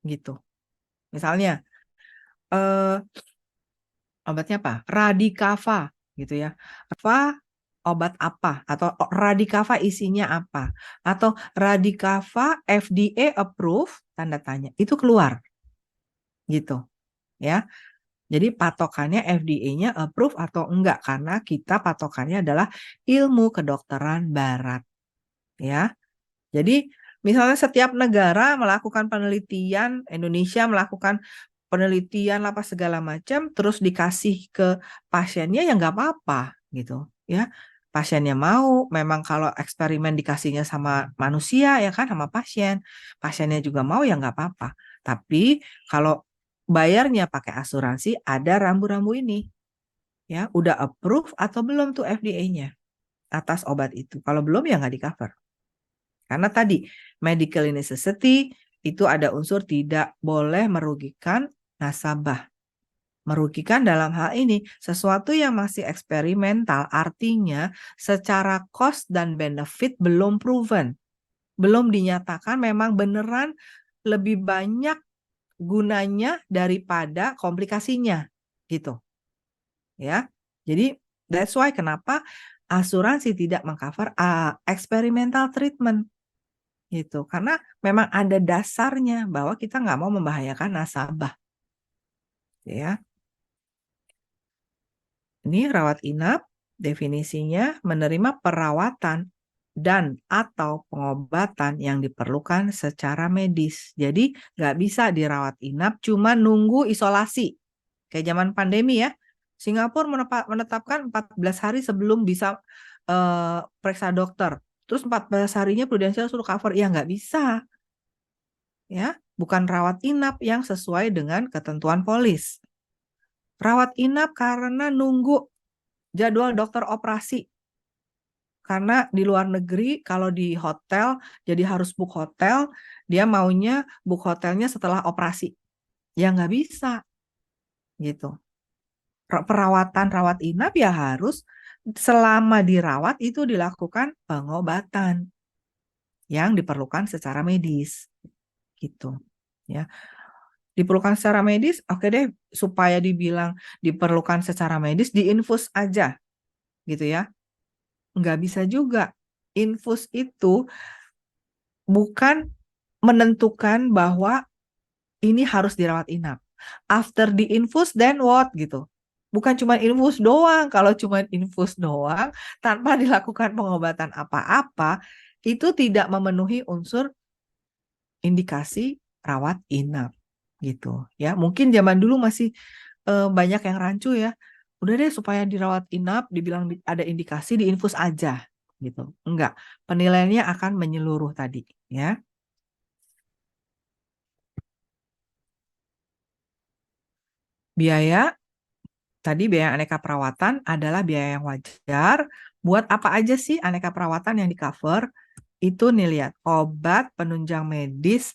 gitu. Misalnya obatnya apa? Radicava gitu ya. Obat apa? Atau Radicava isinya apa? Atau Radicava FDA approve tanda tanya. Itu keluar gitu ya. Jadi patokannya FDA-nya approve atau enggak, karena kita patokannya adalah ilmu kedokteran barat ya. Jadi misalnya setiap negara melakukan penelitian, Indonesia melakukan penelitian apa segala macam, terus dikasih ke pasiennya ya nggak apa-apa gitu ya. Pasiennya mau, memang kalau eksperimen dikasihnya sama manusia ya kan, sama pasien, pasiennya juga mau ya nggak apa-apa. Tapi kalau bayarnya pakai asuransi, ada rambu-rambu ini ya, udah approve atau belum tuh FDA-nya atas obat itu. Kalau belum ya nggak di cover. Karena tadi medical necessity itu ada unsur tidak boleh merugikan nasabah. Merugikan dalam hal ini sesuatu yang masih eksperimental, artinya secara cost dan benefit belum proven. Belum dinyatakan memang beneran lebih banyak gunanya daripada komplikasinya gitu. Ya. Jadi that's why kenapa asuransi tidak mengcover experimental treatment gitu, karena memang ada dasarnya bahwa kita nggak mau membahayakan nasabah ya. Ini rawat inap, definisinya menerima perawatan dan atau pengobatan yang diperlukan secara medis. Jadi nggak bisa dirawat inap cuma nunggu isolasi kayak zaman pandemi ya. Singapura menetapkan 14 hari sebelum bisa periksa dokter. Terus 14 harinya Prudential suruh cover. Ya nggak bisa. Ya, bukan rawat inap yang sesuai dengan ketentuan polis. Rawat inap karena nunggu jadwal dokter operasi. Karena di luar negeri kalau di hotel jadi harus book hotel, dia maunya book hotelnya setelah operasi. Ya nggak bisa gitu. perawatan rawat inap ya harus selama dirawat itu dilakukan pengobatan yang diperlukan secara medis gitu ya. Diperlukan secara medis, oke deh, supaya dibilang diperlukan secara medis diinfus aja gitu ya. Nggak bisa juga. Infus itu bukan menentukan bahwa ini harus dirawat inap. After diinfus, then what gitu. Bukan cuma infus doang. Kalau cuma infus doang, tanpa dilakukan pengobatan apa-apa, itu tidak memenuhi unsur indikasi rawat inap gitu ya. Mungkin zaman dulu masih banyak yang rancu ya. Udah deh supaya dirawat inap dibilang ada indikasi diinfus aja gitu. Enggak, penilaiannya akan menyeluruh tadi ya. Biaya tadi biaya aneka perawatan adalah biaya yang wajar. Buat apa aja sih aneka perawatan yang di cover? Itu nih lihat, obat, penunjang medis,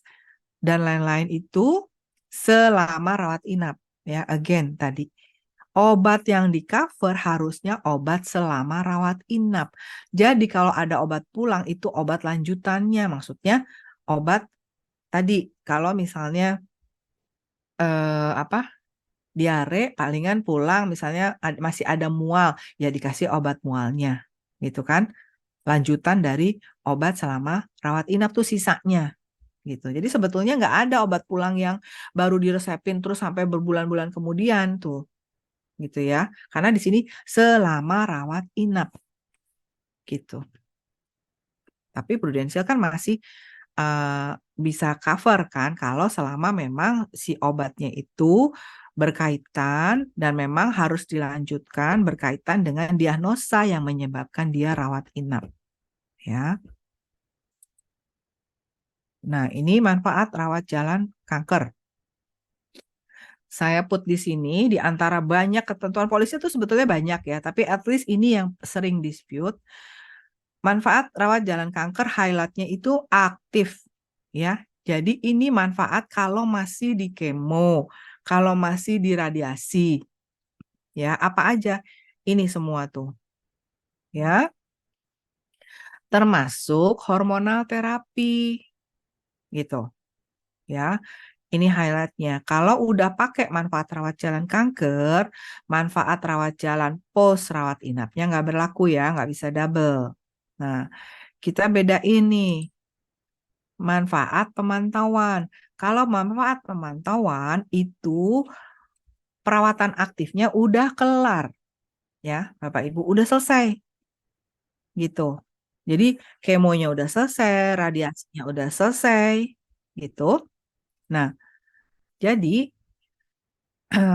dan lain-lain itu selama rawat inap. Ya, again tadi. Obat yang di cover harusnya obat selama rawat inap. Jadi kalau ada obat pulang itu obat lanjutannya. Maksudnya obat tadi kalau misalnya apa diare palingan pulang misalnya masih ada mual ya dikasih obat mualnya gitu kan. Lanjutan dari obat selama rawat inap tuh sisanya gitu. Jadi sebetulnya nggak ada obat pulang yang baru diresepin terus sampai berbulan-bulan kemudian tuh gitu ya. Karena di sini selama rawat inap gitu. Tapi prudensial kan masih bisa cover kan kalau selama memang si obatnya itu berkaitan dan memang harus dilanjutkan berkaitan dengan diagnosa yang menyebabkan dia rawat inap ya. Nah, ini manfaat rawat jalan kanker. Saya put di sini di antara banyak ketentuan polisi itu sebetulnya banyak ya, tapi at least ini yang sering dispute. Manfaat rawat jalan kanker highlightnya itu aktif ya. Jadi ini manfaat kalau masih di kemo, kalau masih di radiasi. Ya, apa aja? Ini semua tuh. Ya, termasuk hormonal terapi gitu. Ya, ini highlightnya. Kalau udah pakai manfaat rawat jalan kanker, manfaat rawat jalan post rawat inapnya nggak berlaku ya, nggak bisa double. Nah, kita bedain nih manfaat pemantauan. Kalau manfaat pemantauan itu perawatan aktifnya udah kelar ya, Bapak Ibu, udah selesai gitu. Jadi kemonya udah selesai, radiasinya udah selesai gitu. Nah, jadi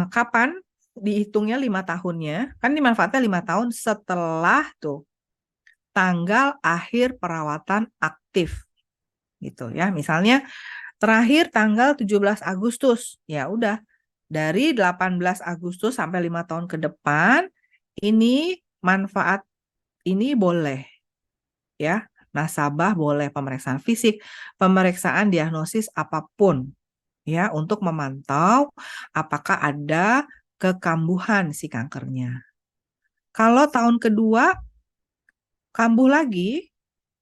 kapan dihitungnya 5 tahunnya? Kan ini manfaatnya 5 tahun setelah tuh tanggal akhir perawatan aktif gitu ya. Misalnya terakhir tanggal 17 Agustus. Ya udah, dari 18 Agustus sampai 5 tahun ke depan, ini manfaat ini boleh ya. Nasabah boleh pemeriksaan fisik, pemeriksaan diagnosis apapun ya untuk memantau apakah ada kekambuhan si kankernya. Kalau tahun kedua kambuh lagi,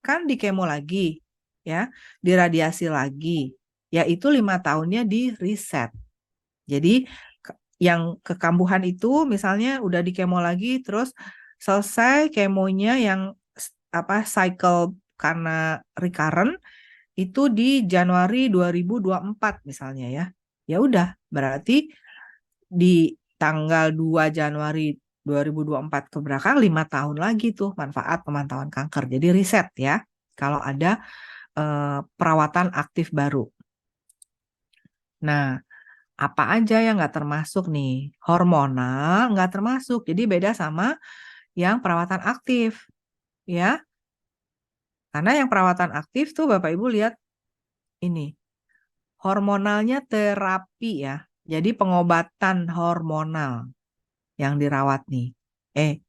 kan di kemo lagi, ya, diradiasi lagi, yaitu 5 tahunnya di reset. Jadi yang kekambuhan itu misalnya udah di kemo lagi, terus selesai kemonya yang apa cycle karena recurrent itu di Januari 2024 misalnya ya. Ya udah, berarti di tanggal 2 Januari 2024 ke belakang 5 tahun lagi tuh manfaat pemantauan kanker. Jadi riset ya kalau ada perawatan aktif baru. Nah, apa aja yang nggak termasuk nih? Hormonal nggak termasuk. Jadi beda sama yang perawatan aktif ya. Karena yang perawatan aktif tuh Bapak Ibu lihat ini. Hormonalnya terapi ya. Jadi pengobatan hormonal yang dirawat nih.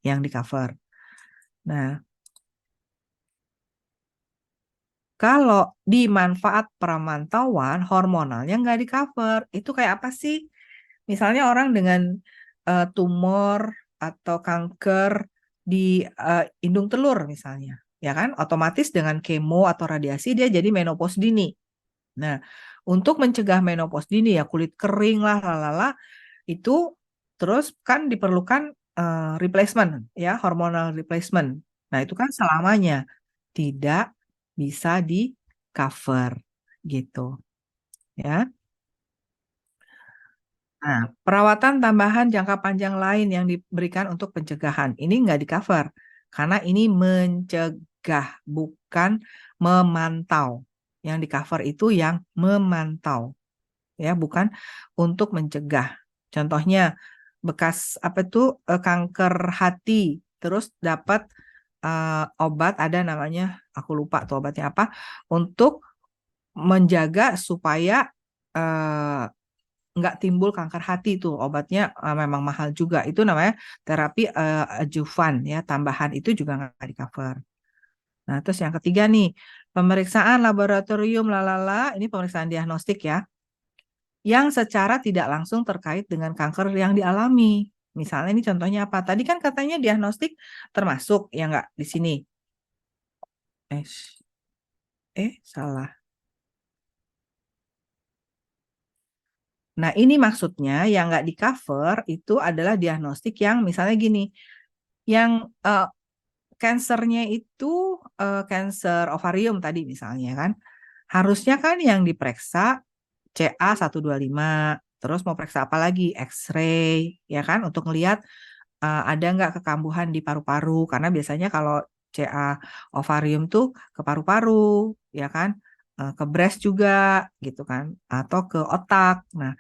Yang di cover. Nah, kalau di manfaat pemantauan hormonalnya nggak di cover. Itu kayak apa sih? Misalnya orang dengan tumor atau kanker di indung telur misalnya, ya kan? Otomatis dengan kemo atau radiasi dia jadi menopause dini. Nah, untuk mencegah menopause dini ya kulit kering lah, lalala, itu terus kan diperlukan replacement, ya hormonal replacement. Nah, itu kan selamanya tidak bisa di cover gitu, ya. Nah, perawatan tambahan jangka panjang lain yang diberikan untuk pencegahan ini nggak di cover karena ini mencegah bukan memantau. Yang di cover itu yang memantau, ya bukan untuk mencegah. Contohnya bekas apa tuh kanker hati, terus dapat obat ada namanya aku lupa tuh obatnya apa untuk menjaga supaya eh, nggak timbul kanker hati tuh obatnya memang mahal juga itu namanya terapi adjuvan ya tambahan itu juga nggak di cover. Nah terus yang ketiga nih pemeriksaan laboratorium lalala ini pemeriksaan diagnostik ya yang secara tidak langsung terkait dengan kanker yang dialami. Misalnya ini contohnya apa? Tadi kan katanya diagnostik termasuk ya nggak di sini. Eh, salah. Nah ini maksudnya yang nggak di cover itu adalah diagnostik yang misalnya gini, yang kansernya itu kanker ovarium tadi misalnya kan. Harusnya kan yang diperiksa CA125, terus mau periksa apa lagi? X-ray, ya kan, untuk melihat ada nggak kekambuhan di paru-paru. Karena biasanya kalau CA ovarium tuh ke paru-paru, ya kan, ke breast juga, gitu kan, atau ke otak. Nah,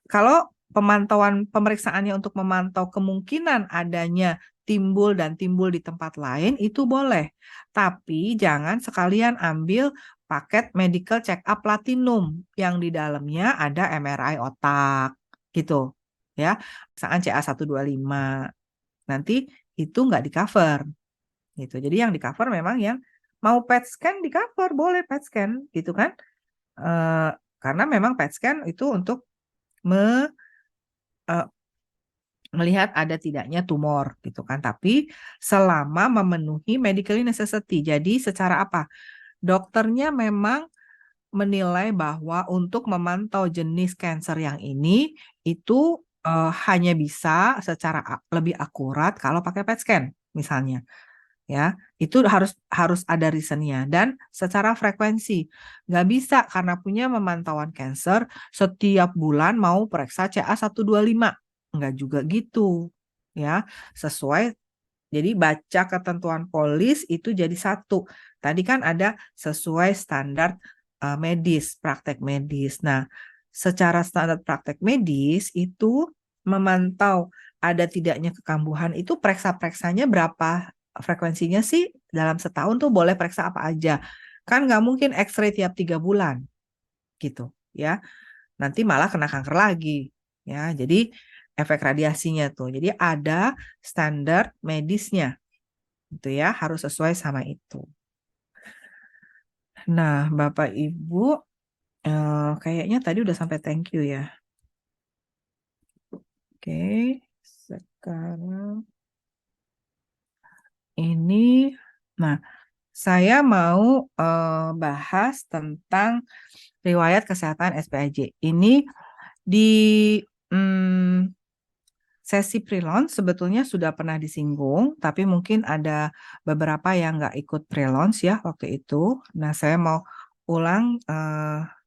kalau pemantauan pemeriksaannya untuk memantau kemungkinan adanya timbul di tempat lain itu boleh. Tapi jangan sekalian ambil paket medical check up platinum yang di dalamnya ada MRI otak gitu. Ya, misalkan CA125. Nanti itu nggak di cover gitu. Jadi yang di cover memang yang mau PET scan di cover, boleh PET scan gitu kan. Eh, karena memang PET scan itu untuk eh, melihat ada tidaknya tumor gitu kan. Tapi selama memenuhi medical necessity. Jadi secara apa? Dokternya memang menilai bahwa untuk memantau jenis kanker yang ini itu hanya bisa secara lebih akurat kalau pakai PET scan misalnya. Ya, itu harus harus ada reasonnya dan secara frekuensi nggak bisa karena punya memantauan kanker setiap bulan mau periksa CA125 nggak juga gitu ya sesuai jadi baca ketentuan polis itu jadi satu tadi kan ada sesuai standar medis praktek medis. Nah secara standar praktek medis itu memantau ada tidaknya kekambuhan itu periksa-periksanya berapa frekuensinya sih dalam setahun tuh boleh periksa apa aja. Kan nggak mungkin X-ray tiap 3 bulan gitu ya. Nanti malah kena kanker lagi ya. Jadi efek radiasinya tuh. Jadi ada standar medisnya gitu ya. Harus sesuai sama itu. Nah, Bapak Ibu kayaknya tadi udah sampai thank you ya. Oke, sekarang ini, nah saya mau bahas tentang riwayat kesehatan SPAJ. Ini di mm, sesi pre-launch sebetulnya sudah pernah disinggung, tapi mungkin ada beberapa yang nggak ikut pre-launch ya waktu itu. Nah, saya mau ulang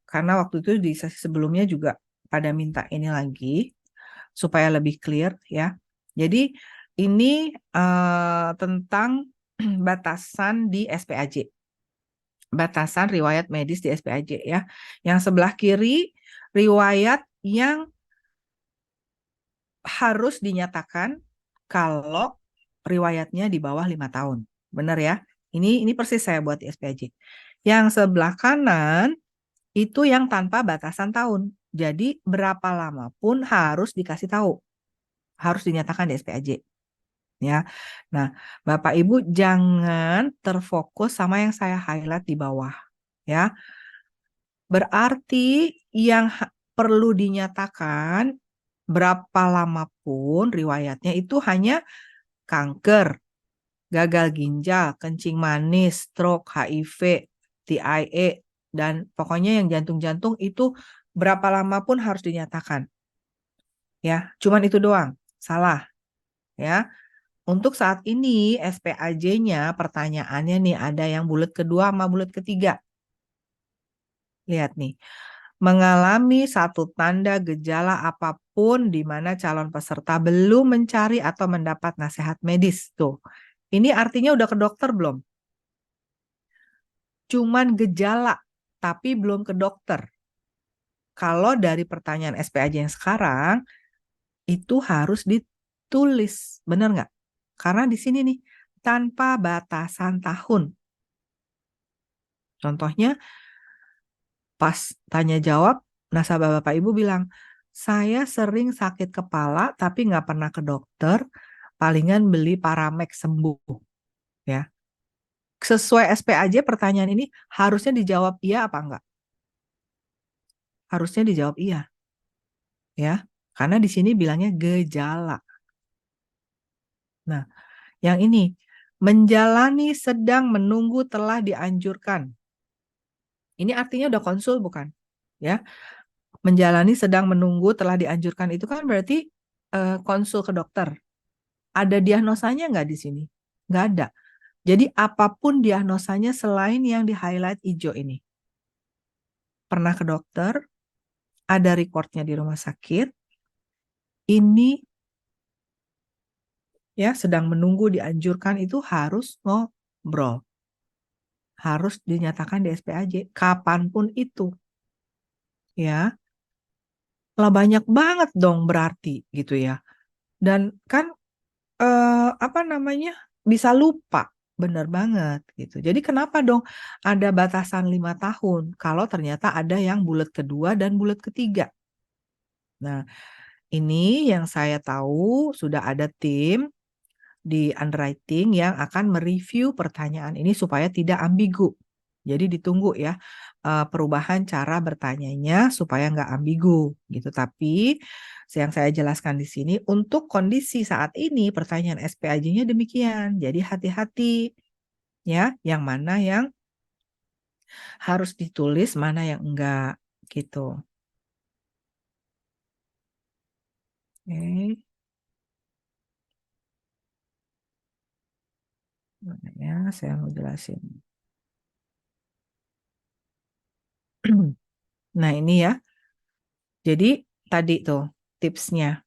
karena waktu itu di sesi sebelumnya juga pada minta ini lagi supaya lebih clear ya. Jadi ini tentang batasan di SPAJ, batasan riwayat medis di SPAJ ya. Yang sebelah kiri riwayat yang harus dinyatakan kalau riwayatnya di bawah 5 tahun. Benar ya? Ini persis saya buat di SPAJ. Yang sebelah kanan itu yang tanpa batasan tahun. Jadi berapa lama pun harus dikasih tahu. Harus dinyatakan di SPAJ. Ya. Nah, Bapak Ibu jangan terfokus sama yang saya highlight di bawah. Ya. Berarti yang perlu dinyatakan berapa lama pun riwayatnya itu hanya kanker, gagal ginjal, kencing manis, stroke, HIV, TIA, dan pokoknya yang jantung-jantung itu berapa lama pun harus dinyatakan. Ya, cuman itu doang. Salah, ya. Untuk saat ini SPAJ-nya pertanyaannya nih ada yang bulat kedua sama bulat ketiga. Lihat nih. Mengalami satu tanda gejala apapun di mana calon peserta belum mencari atau mendapat nasihat medis. Tuh. Ini artinya udah ke dokter belum? Cuman gejala, tapi belum ke dokter. Kalau dari pertanyaan SPAJ yang sekarang, itu harus ditulis. Benar nggak? Karena di sini nih, tanpa batasan tahun. Contohnya, pas tanya jawab, nasabah Bapak Ibu bilang, saya sering sakit kepala tapi nggak pernah ke dokter, palingan beli Paramex sembuh. Ya. Sesuai SPAJ pertanyaan ini harusnya dijawab iya apa enggak? Harusnya dijawab iya. Ya, karena di sini bilangnya gejala. Nah, yang ini, menjalani sedang menunggu telah dianjurkan. Ini artinya udah konsul bukan? Ya, menjalani sedang menunggu telah dianjurkan itu kan berarti konsul ke dokter. Ada diagnosanya nggak di sini? Nggak ada. Jadi apapun diagnosanya selain yang di highlight hijau ini. Pernah ke dokter, ada reportnya di rumah sakit, ini ya sedang menunggu dianjurkan itu harus ngobrol. Harus dinyatakan di SPAJ kapanpun itu. Ya. Lah banyak banget dong berarti gitu ya. Dan kan apa namanya? Bisa lupa. Bener banget gitu. Jadi kenapa dong ada batasan 5 tahun kalau ternyata ada yang bulat kedua dan bulat ketiga. Nah, ini yang saya tahu sudah ada tim di underwriting yang akan mereview pertanyaan ini supaya tidak ambigu. Jadi ditunggu ya perubahan cara bertanyanya supaya nggak ambigu gitu. Tapi yang saya jelaskan di sini untuk kondisi saat ini pertanyaan SPAJ-nya demikian. Jadi hati-hati ya, yang mana yang harus ditulis, mana yang enggak gitu. Oke. Mana ya, saya mau jelasin. Nah, ini ya. Jadi tadi tuh tipsnya.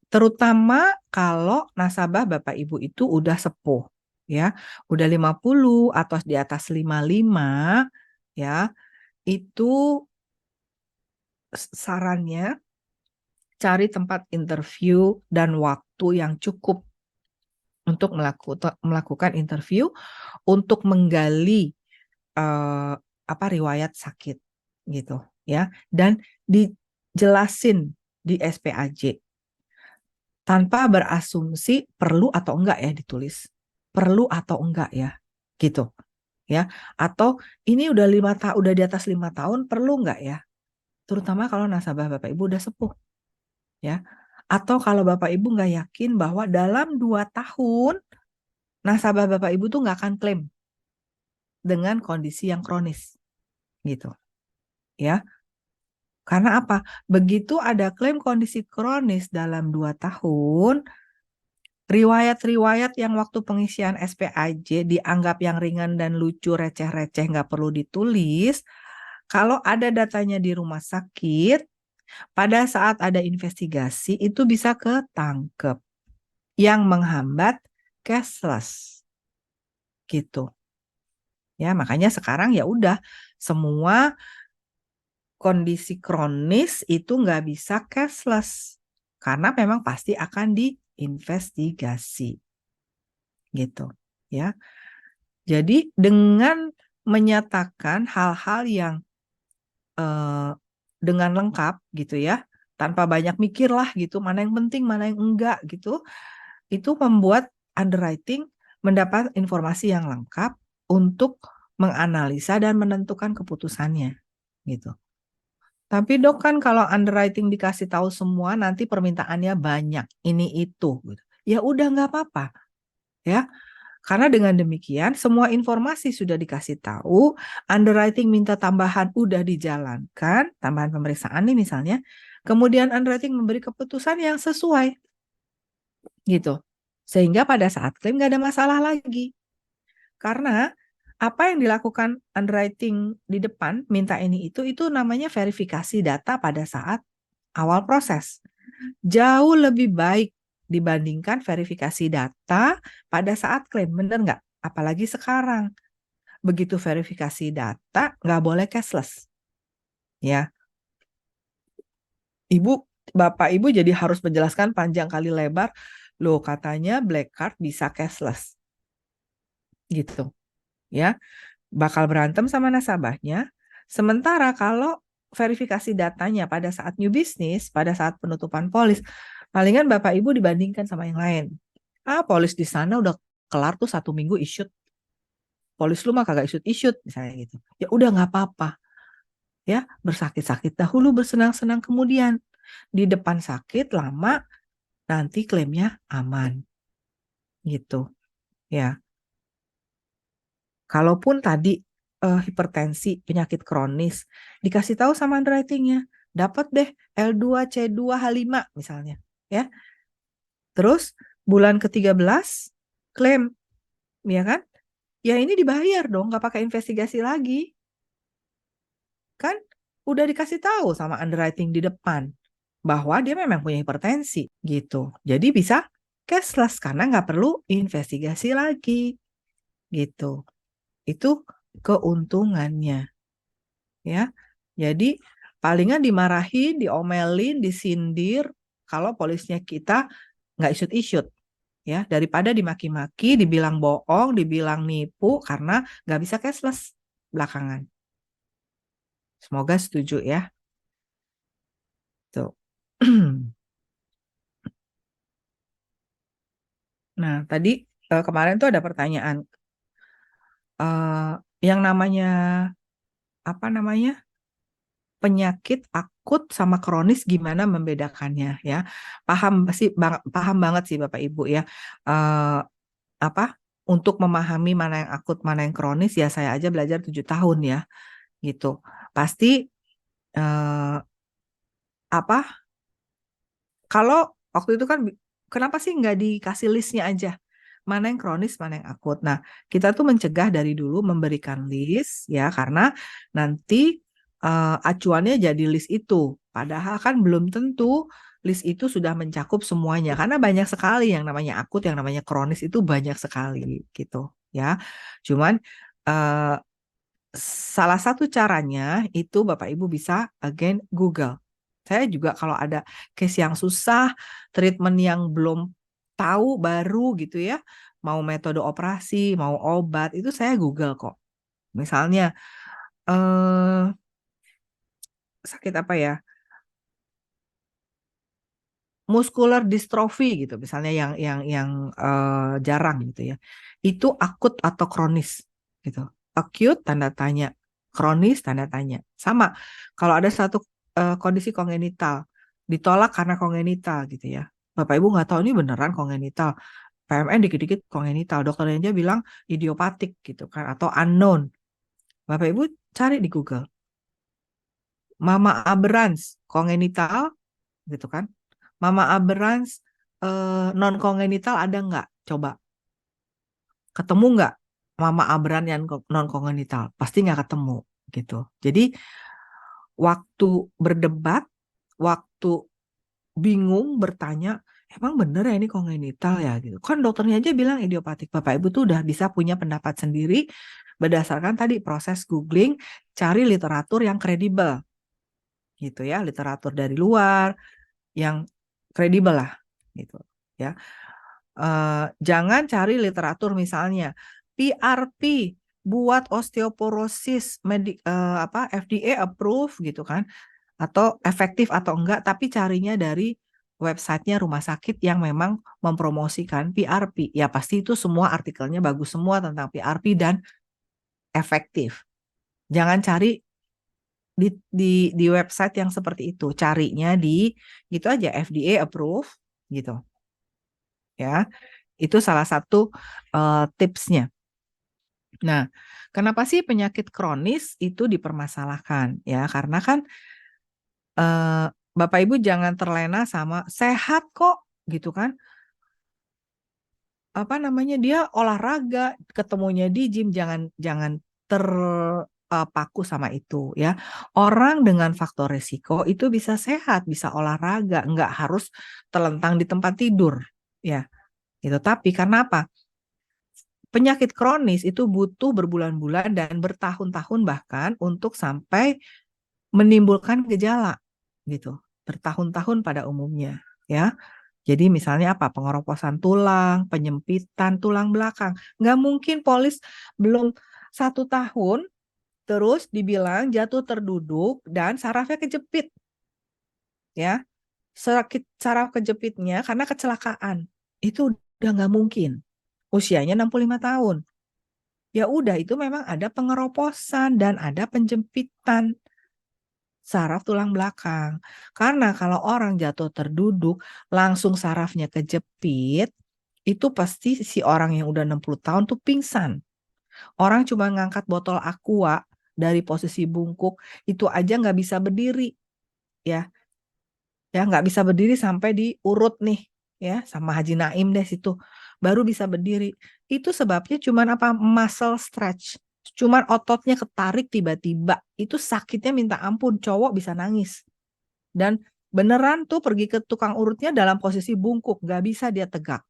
Terutama kalau nasabah Bapak Ibu itu udah sepuh, ya, udah 50 atau di atas 55, ya, itu sarannya cari tempat interview dan waktu yang cukup untuk melakukan interview, untuk menggali apa riwayat sakit, gitu, ya, dan dijelasin di SPAJ. Tanpa berasumsi perlu atau enggak ya ditulis. Perlu atau enggak ya. Gitu. Ya. Atau ini udah udah di atas 5 tahun perlu enggak ya? Terutama kalau nasabah Bapak Ibu udah sepuh. Ya. Atau kalau Bapak Ibu nggak yakin bahwa dalam 2 tahun nasabah Bapak Ibu tuh nggak akan klaim dengan kondisi yang kronis. Gitu. Ya. Karena apa? Begitu ada klaim kondisi kronis dalam 2 tahun, riwayat-riwayat yang waktu pengisian SPAJ dianggap yang ringan dan lucu, receh-receh, nggak perlu ditulis. Kalau ada datanya di rumah sakit, pada saat ada investigasi itu bisa ketangkep. Yang menghambat cashless. Gitu. Ya, makanya sekarang ya udah semua kondisi kronis itu nggak bisa cashless. Karena memang pasti akan diinvestigasi. Gitu. Ya. Jadi dengan menyatakan hal-hal yang dengan lengkap gitu ya, tanpa banyak mikir lah gitu, mana yang penting, mana yang enggak gitu, itu membuat underwriting mendapat informasi yang lengkap untuk menganalisa dan menentukan keputusannya gitu. Tapi dok kan kalau underwriting dikasih tahu semua nanti permintaannya banyak ini itu gitu. Ya udah nggak apa-apa ya. Karena dengan demikian semua informasi sudah dikasih tahu, underwriting minta tambahan udah dijalankan, tambahan pemeriksaan nih misalnya, kemudian underwriting memberi keputusan yang sesuai gitu. Sehingga pada saat klaim nggak ada masalah lagi. Karena apa yang dilakukan underwriting di depan, minta ini itu namanya verifikasi data pada saat awal proses. Jauh lebih baik dibandingkan verifikasi data pada saat klaim, bener nggak? Apalagi sekarang, begitu verifikasi data, nggak boleh cashless. Ya, Ibu, Bapak Ibu jadi harus menjelaskan panjang kali lebar, loh katanya Black Card bisa cashless. Gitu, ya. Bakal berantem sama nasabahnya. Sementara kalau verifikasi datanya pada saat new business, pada saat penutupan polis, palingan Bapak Ibu dibandingkan sama yang lain. Polis di sana udah kelar tuh 1 minggu issued. Polis lu mah kagak issued, misalnya gitu. Ya udah nggak apa-apa. Ya, bersakit-sakit dahulu, bersenang-senang kemudian. Di depan sakit lama, nanti klaimnya aman. Gitu. Ya. Kalaupun tadi hipertensi, penyakit kronis, dikasih tahu sama underwriting-nya, dapat deh L2, C2, H5 misalnya, ya. Terus bulan ke-13 klaim, ya kan? Ya ini dibayar dong, nggak pakai investigasi lagi. Kan udah dikasih tahu sama underwriting di depan bahwa dia memang punya hipertensi gitu. Jadi bisa cashless karena nggak perlu investigasi lagi gitu. Itu keuntungannya. Ya. Jadi palingan dimarahin, diomelin, disindir kalau polisnya kita nggak isut-isut ya, daripada dimaki-maki, dibilang bohong, dibilang nipu karena nggak bisa cashless belakangan. Semoga setuju ya. Tuh. Nah, tadi kemarin tuh ada pertanyaan yang namanya apa namanya penyakit akut sama kronis gimana membedakannya ya. Paham banget sih Bapak Ibu ya. Eh, apa untuk memahami mana yang akut mana yang kronis ya saya aja belajar 7 tahun ya gitu. Pasti eh, apa kalau waktu itu kan kenapa sih nggak dikasih listnya aja mana yang kronis mana yang akut. Nah kita tuh mencegah dari dulu memberikan list ya karena nanti acuannya jadi list itu. Padahal kan belum tentu list itu sudah mencakup semuanya karena banyak sekali yang namanya akut, yang namanya kronis itu banyak sekali gitu ya. Cuman eh, salah satu caranya itu Bapak Ibu bisa again Google. Saya juga kalau ada case yang susah, treatment yang belum tahu baru gitu ya, mau metode operasi, mau obat, itu saya Google kok. Misalnya sakit apa ya? Muscular dystrophy gitu, misalnya yang jarang gitu ya. Itu akut atau kronis gitu. Acute tanda tanya, kronis tanda tanya. Sama. Kalau ada satu kondisi kongenital ditolak karena kongenital gitu ya. Bapak Ibu nggak tahu ini beneran kongenital. PMN dikit-dikit kongenital. Dokternya aja bilang idiopatik gitu kan atau unknown. Bapak Ibu cari di Google. Mama aberrans kongenital gitu kan. Mama aberrans non kongenital ada nggak? Coba ketemu nggak mama aberrans yang non kongenital? Pasti nggak ketemu gitu. Jadi waktu berdebat, waktu bingung bertanya, emang bener ya ini kongenital ya gitu. Kan dokternya aja bilang idiopatik. Bapak Ibu tuh udah bisa punya pendapat sendiri berdasarkan tadi proses googling, cari literatur yang kredibel gitu ya, literatur dari luar yang kredibel lah gitu ya. Jangan cari literatur misalnya PRP buat osteoporosis FDA approve gitu kan atau efektif atau enggak tapi carinya dari websitenya rumah sakit yang memang mempromosikan PRP ya pasti itu semua artikelnya bagus semua tentang PRP dan efektif. Jangan cari di website yang seperti itu. Carinya di gitu aja FDA approve gitu ya. Itu salah satu tipsnya. Nah, kenapa sih penyakit kronis itu dipermasalahkan ya? Karena kan eh, Bapak Ibu jangan terlena sama sehat kok gitu kan. Apa namanya dia olahraga, ketemunya di gym, jangan jangan terpaku sama itu ya. Orang dengan faktor risiko itu bisa sehat, bisa olahraga, nggak harus telentang di tempat tidur ya. Itu tapi karena apa? Penyakit kronis itu butuh berbulan-bulan dan bertahun-tahun bahkan untuk sampai menimbulkan gejala gitu. Bertahun-tahun pada umumnya ya. Jadi misalnya apa? Pengeroposan tulang, penyempitan tulang belakang. Nggak mungkin polis belum 1 tahun terus dibilang jatuh terduduk dan sarafnya kejepit ya. Sakit saraf kejepitnya karena kecelakaan. Itu udah nggak mungkin. Usianya 65 tahun. Ya udah itu memang ada pengeroposan dan ada penjempitan saraf tulang belakang. Karena kalau orang jatuh terduduk, langsung sarafnya kejepit, itu pasti si orang yang udah 60 tahun tuh pingsan. Orang cuma ngangkat botol aqua dari posisi bungkuk, itu aja nggak bisa berdiri. Ya, ya nggak bisa berdiri sampai diurut nih, ya sama Haji Naim deh situ. Baru bisa berdiri. Itu sebabnya cuma apa? Muscle stretch. Cuman ototnya ketarik tiba-tiba. Itu sakitnya minta ampun. Cowok bisa nangis. Dan beneran tuh pergi ke tukang urutnya dalam posisi bungkuk, nggak bisa dia tegak.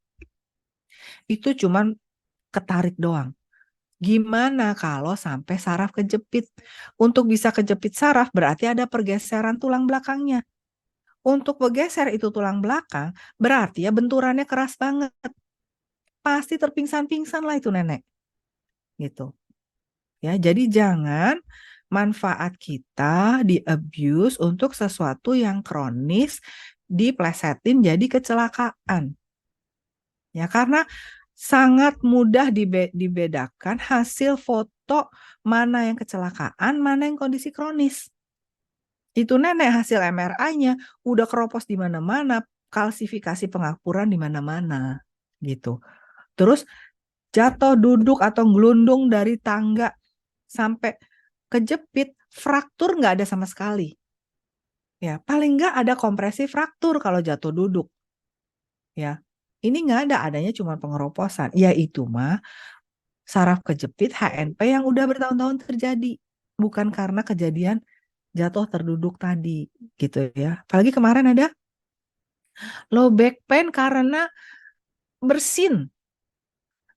Itu cuman ketarik doang. Gimana kalau sampai saraf kejepit? Untuk bisa kejepit saraf berarti ada pergeseran tulang belakangnya. Untuk bergeser itu tulang belakang berarti ya benturannya keras banget. Pasti terpingsan-pingsan lah itu nenek. Gitu. Ya, jadi jangan manfaat kita di abuse untuk sesuatu yang kronis diplesetin jadi kecelakaan. Ya, karena sangat mudah dibedakan hasil foto mana yang kecelakaan, mana yang kondisi kronis. Itu nenek hasil MRI-nya udah keropos di mana-mana, kalsifikasi pengapuran di mana-mana gitu. Terus jatuh duduk atau gelundung dari tangga sampai kejepit, fraktur nggak ada sama sekali. Ya, paling nggak ada kompresi fraktur kalau jatuh duduk. Ya, ini nggak ada, adanya cuma pengeroposan. Ya itu mah saraf kejepit HNP yang udah bertahun-tahun terjadi, bukan karena kejadian jatuh terduduk tadi, gitu ya. Apalagi kemarin ada low back pain karena bersin,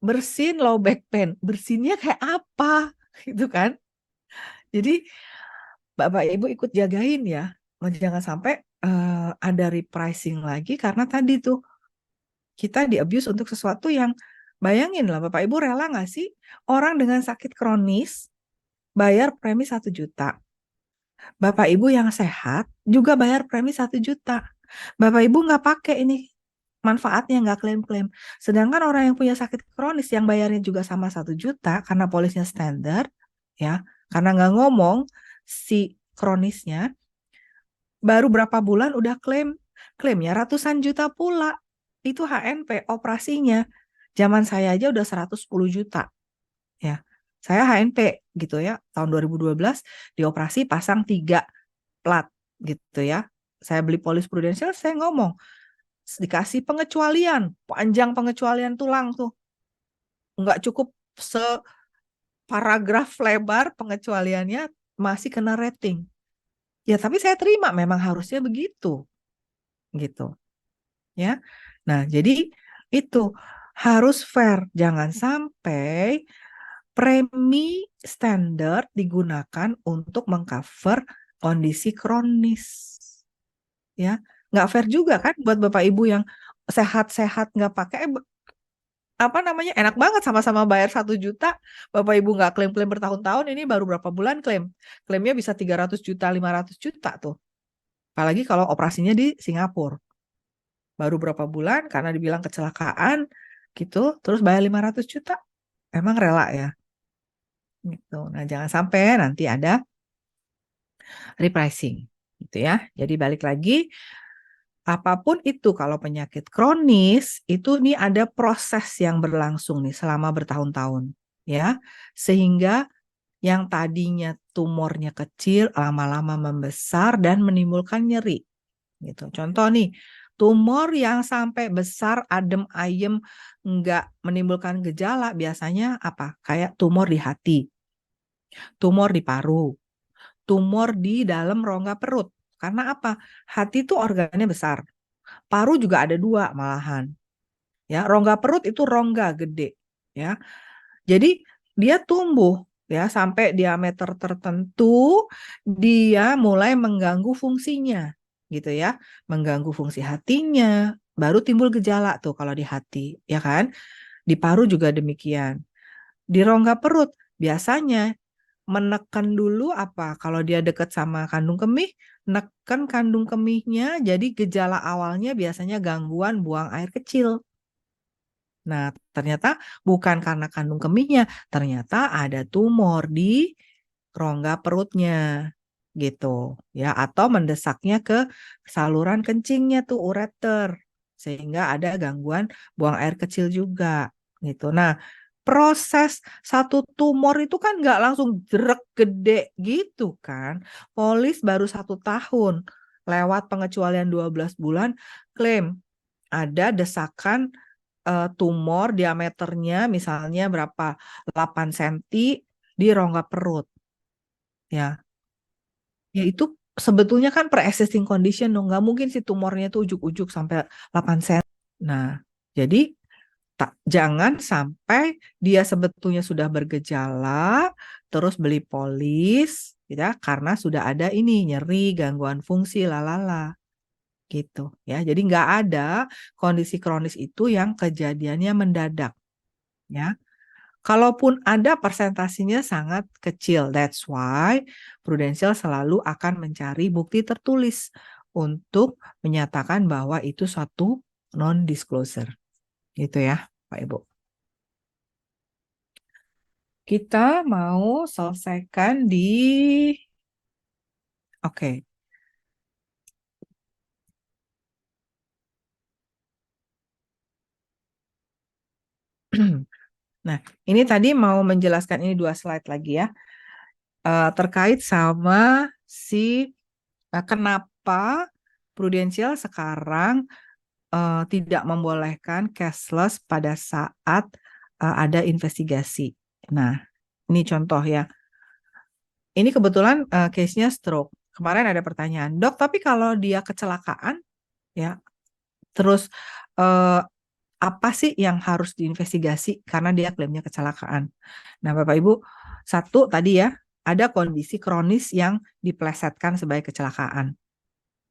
bersin low back pain, bersinnya kayak apa, gitu kan? Jadi Bapak Ibu ikut jagain ya, jangan sampai ada repricing lagi karena tadi tuh kita di abuse untuk sesuatu yang bayangin lah Bapak Ibu rela nggak sih orang dengan sakit kronis bayar premi 1 juta. Bapak Ibu yang sehat juga bayar premi 1 juta. Bapak Ibu nggak pakai ini manfaatnya nggak klaim-klaim. Sedangkan orang yang punya sakit kronis yang bayarnya juga sama 1 juta karena polisnya standar, ya, karena nggak ngomong si kronisnya baru berapa bulan udah klaimnya ratusan juta pula. Itu HNP operasinya. Zaman saya aja udah 110 juta, ya. Saya HNP gitu ya, tahun 2012 dioperasi pasang 3 plat gitu ya. Saya beli polis prudensial, saya ngomong dikasih pengecualian, panjang pengecualian tulang tuh. Nggak cukup separagraf lebar pengecualiannya masih kena rating. Ya tapi saya terima memang harusnya begitu gitu ya. Nah, jadi itu harus fair. Jangan sampai premi standar digunakan untuk mengcover kondisi kronis. Ya, nggak fair juga kan buat Bapak Ibu yang sehat-sehat nggak pakai apa namanya enak banget sama-sama bayar 1 juta. Bapak Ibu nggak klaim-klaim bertahun-tahun, ini baru berapa bulan klaimnya bisa 300 juta 500 juta tuh, apalagi kalau operasinya di Singapura baru berapa bulan karena dibilang kecelakaan gitu terus bayar 500 juta, emang rela ya gitu. Nah jangan sampai nanti ada repricing gitu ya. Jadi balik lagi, apapun itu kalau penyakit kronis itu nih ada proses yang berlangsung nih selama bertahun-tahun ya. Sehingga yang tadinya tumornya kecil lama-lama membesar dan menimbulkan nyeri gitu. Contoh nih, tumor yang sampai besar adem ayem nggak menimbulkan gejala biasanya apa? Kayak tumor di hati, tumor di paru, tumor di dalam rongga perut. Karena apa? Hati itu organnya besar. Paru juga ada dua malahan. Ya, rongga perut itu rongga gede. Ya, jadi dia tumbuh ya sampai diameter tertentu dia mulai mengganggu fungsinya gitu ya, mengganggu fungsi hatinya, baru timbul gejala tuh kalau di hati, ya kan? Di paru juga demikian. Di rongga perut biasanya menekan dulu apa? Kalau dia dekat sama kandung kemih, neken kandung kemihnya, jadi gejala awalnya biasanya gangguan buang air kecil. Nah, ternyata bukan karena kandung kemihnya, ternyata ada tumor di rongga perutnya gitu ya, atau mendesaknya ke saluran kencingnya tuh ureter sehingga ada gangguan buang air kecil juga gitu. Nah, proses satu tumor itu kan nggak langsung jerek gede gitu kan. Polis baru 1 tahun lewat pengecualian 12 bulan klaim ada desakan tumor diameternya misalnya berapa 8 cm di rongga perut ya. Ya itu sebetulnya kan pre-existing condition dong, nggak mungkin si tumornya itu ujuk-ujuk sampai 8 cm. Nah, jadi jangan sampai dia sebetulnya sudah bergejala terus beli polis ya karena sudah ada ini nyeri, gangguan fungsi lalala gitu ya. Jadi nggak ada kondisi kronis itu yang kejadiannya mendadak ya. Kalaupun ada persentasenya sangat kecil. That's why Prudential selalu akan mencari bukti tertulis untuk menyatakan bahwa itu suatu non-disclosure. Gitu ya, Pak Ibu. Kita mau selesaikan di... Oke. Nah, ini tadi mau menjelaskan ini 2 slide lagi ya. Terkait sama si kenapa Prudential sekarang tidak membolehkan cashless pada saat ada investigasi. Nah, ini contoh ya. Ini kebetulan case-nya stroke. Kemarin ada pertanyaan, dok, tapi kalau dia kecelakaan, ya, terus apa sih yang harus diinvestigasi karena dia klaimnya kecelakaan? Nah, Bapak Ibu, satu tadi ya, ada kondisi kronis yang diplesetkan sebagai kecelakaan.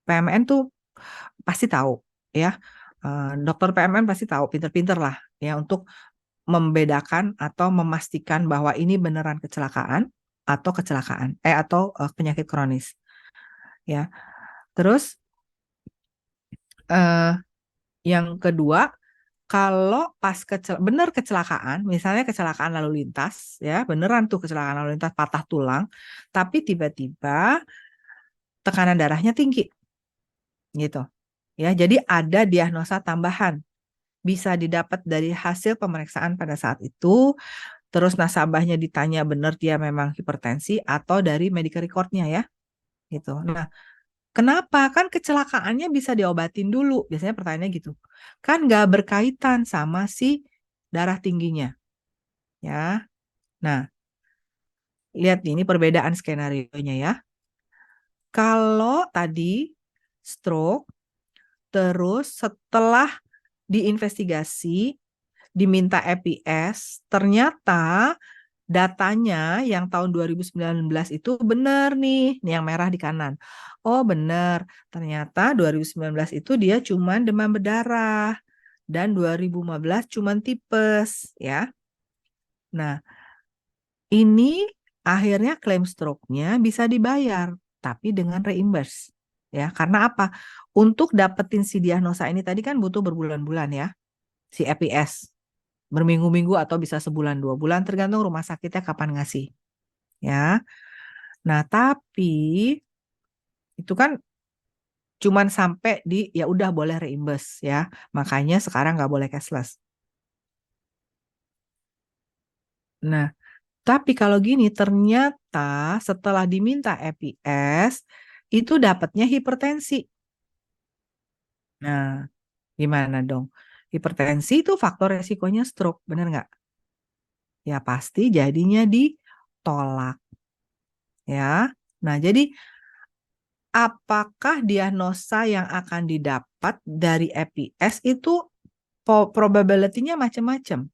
PMN tuh pasti tahu, ya. Dokter PMN pasti tahu, pinter-pinter lah, ya, untuk membedakan atau memastikan bahwa ini beneran kecelakaan atau penyakit kronis, ya. Terus eh, yang kedua, kalau pas bener kecelakaan, misalnya kecelakaan lalu lintas, ya beneran tuh kecelakaan lalu lintas patah tulang, tapi tiba-tiba tekanan darahnya tinggi, gitu, ya. Jadi ada diagnosa tambahan, bisa didapat dari hasil pemeriksaan pada saat itu. Terus nasabahnya ditanya benar dia memang hipertensi atau dari medical recordnya ya, gitu. Nah, kenapa? Kan kecelakaannya bisa diobatin dulu. Biasanya pertanyaannya gitu. Kan nggak berkaitan sama si darah tingginya. Ya. Nah, lihat ini perbedaan skenario-nya ya. Kalau tadi stroke, terus setelah diinvestigasi, diminta EPS, ternyata datanya yang tahun 2019 itu benar nih, yang merah di kanan. Oh benar, ternyata 2019 itu dia cuman demam berdarah dan 2015 cuman tipes ya. Nah, ini akhirnya klaim stroke-nya bisa dibayar, tapi dengan reimburse. Ya, karena apa? Untuk dapetin si diagnosa ini tadi kan butuh berbulan-bulan ya, si EPS. Berminggu-minggu atau bisa sebulan 2 bulan tergantung rumah sakitnya kapan ngasih. Ya. Nah, tapi Itu kan cuman sampai di ya udah boleh reimburse ya. Makanya sekarang nggak boleh cashless. Nah, tapi kalau gini ternyata setelah diminta EPS itu dapatnya hipertensi. Nah, gimana dong? Hipertensi itu faktor resikonya stroke, bener nggak? Ya pasti jadinya ditolak ya. Nah, jadi apakah diagnosa yang akan didapat dari EPS itu probability-nya macam-macam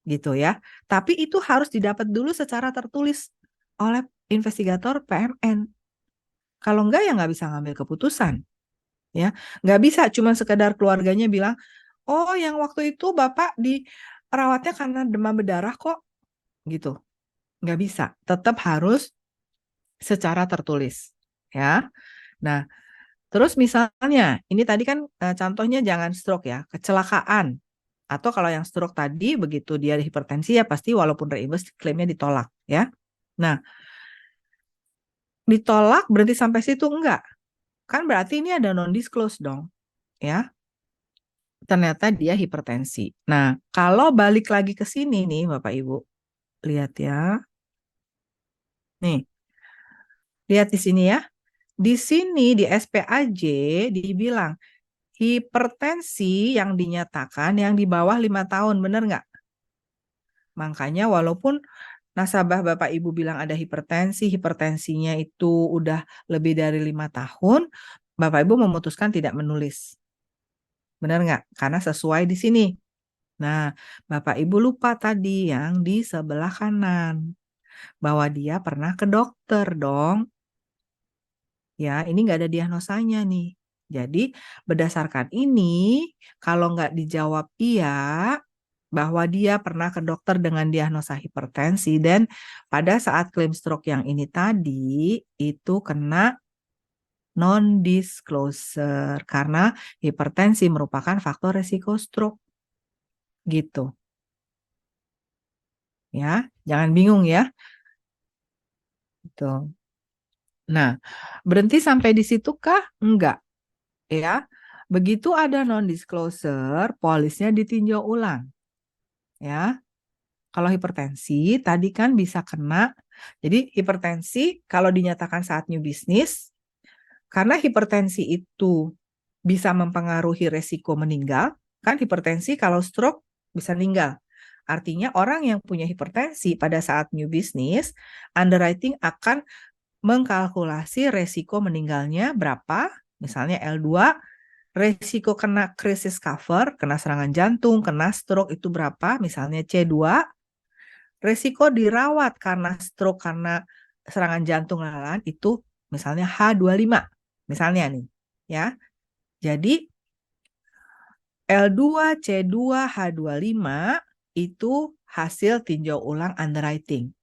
gitu ya. Tapi itu harus didapat dulu secara tertulis oleh investigator PMN. Kalau enggak ya nggak bisa ngambil keputusan ya. Nggak bisa cuma sekedar keluarganya bilang, oh yang waktu itu Bapak dirawatnya karena demam berdarah kok gitu. Nggak bisa. Tetap harus secara tertulis ya. Nah, terus misalnya, ini tadi kan contohnya jangan stroke ya, kecelakaan. Atau kalau yang stroke tadi, begitu dia hipertensi ya pasti walaupun reimburse klaimnya ditolak ya. Nah, ditolak berarti sampai situ enggak. Kan berarti ini ada non-disclose dong ya. Ternyata dia hipertensi. Nah, kalau balik lagi ke sini nih Bapak Ibu, lihat ya. Nih, lihat di sini ya. Di sini di SPAJ dibilang hipertensi yang dinyatakan yang di bawah 5 tahun, bener nggak? Makanya walaupun nasabah Bapak Ibu bilang ada hipertensi, hipertensinya itu udah lebih dari 5 tahun, Bapak Ibu memutuskan tidak menulis. Bener nggak? Karena sesuai di sini. Nah, Bapak Ibu lupa tadi yang di sebelah kanan. Bahwa dia pernah ke dokter dong. Ya, ini nggak ada diagnosanya nih. Jadi, berdasarkan ini, kalau nggak dijawab iya, bahwa dia pernah ke dokter dengan diagnosa hipertensi, dan pada saat klaim stroke yang ini tadi, itu kena non-disclosure, karena hipertensi merupakan faktor resiko stroke. Gitu. Ya, jangan bingung ya. Gitu. Nah, berhenti sampai di situ kah? Enggak. Ya, begitu ada non-disclosure, polisnya ditinjau ulang. Ya, kalau hipertensi tadi kan bisa kena. Jadi hipertensi kalau dinyatakan saat new business, karena hipertensi itu bisa mempengaruhi resiko meninggal, kan hipertensi kalau stroke bisa meninggal. Artinya orang yang punya hipertensi pada saat new business, underwriting akan mengkalkulasi resiko meninggalnya berapa, misalnya L2, resiko kena krisis cover, kena serangan jantung, kena stroke itu berapa, misalnya C2, resiko dirawat karena stroke, karena serangan jantung lalan itu misalnya H25, misalnya nih, ya. Jadi L2, C2, H25 itu hasil tinjau ulang underwriting,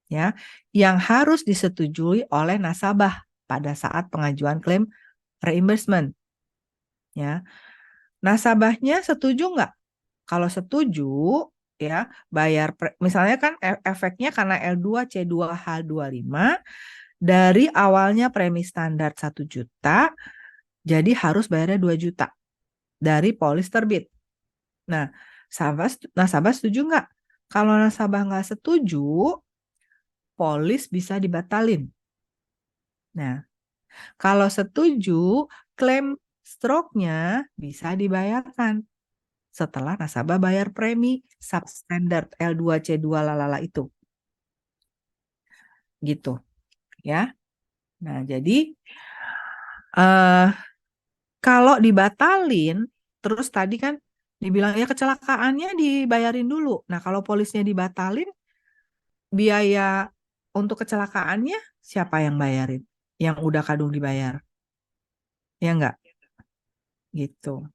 ya, yang harus disetujui oleh nasabah pada saat pengajuan klaim reimbursement, ya. Nasabahnya setuju nggak? Kalau setuju, ya, bayar misalnya kan efeknya karena L2, C2, H25 dari awalnya premi standar 1 juta, jadi harus bayarnya 2 juta dari polis terbit. Nah, nasabah setuju nggak? Kalau nasabah nggak setuju, polis bisa dibatalin. Nah, kalau setuju, klaim stroke-nya bisa dibayarkan setelah nasabah bayar premi substandard L2 C2 lalala itu. Gitu ya. Nah, jadi eh kalau dibatalin terus tadi kan dibilang ya kecelakaannya dibayarin dulu. Nah, kalau polisnya dibatalin, biaya untuk kecelakaannya siapa yang bayarin? Yang udah kadung dibayar. Ya enggak? Gitu.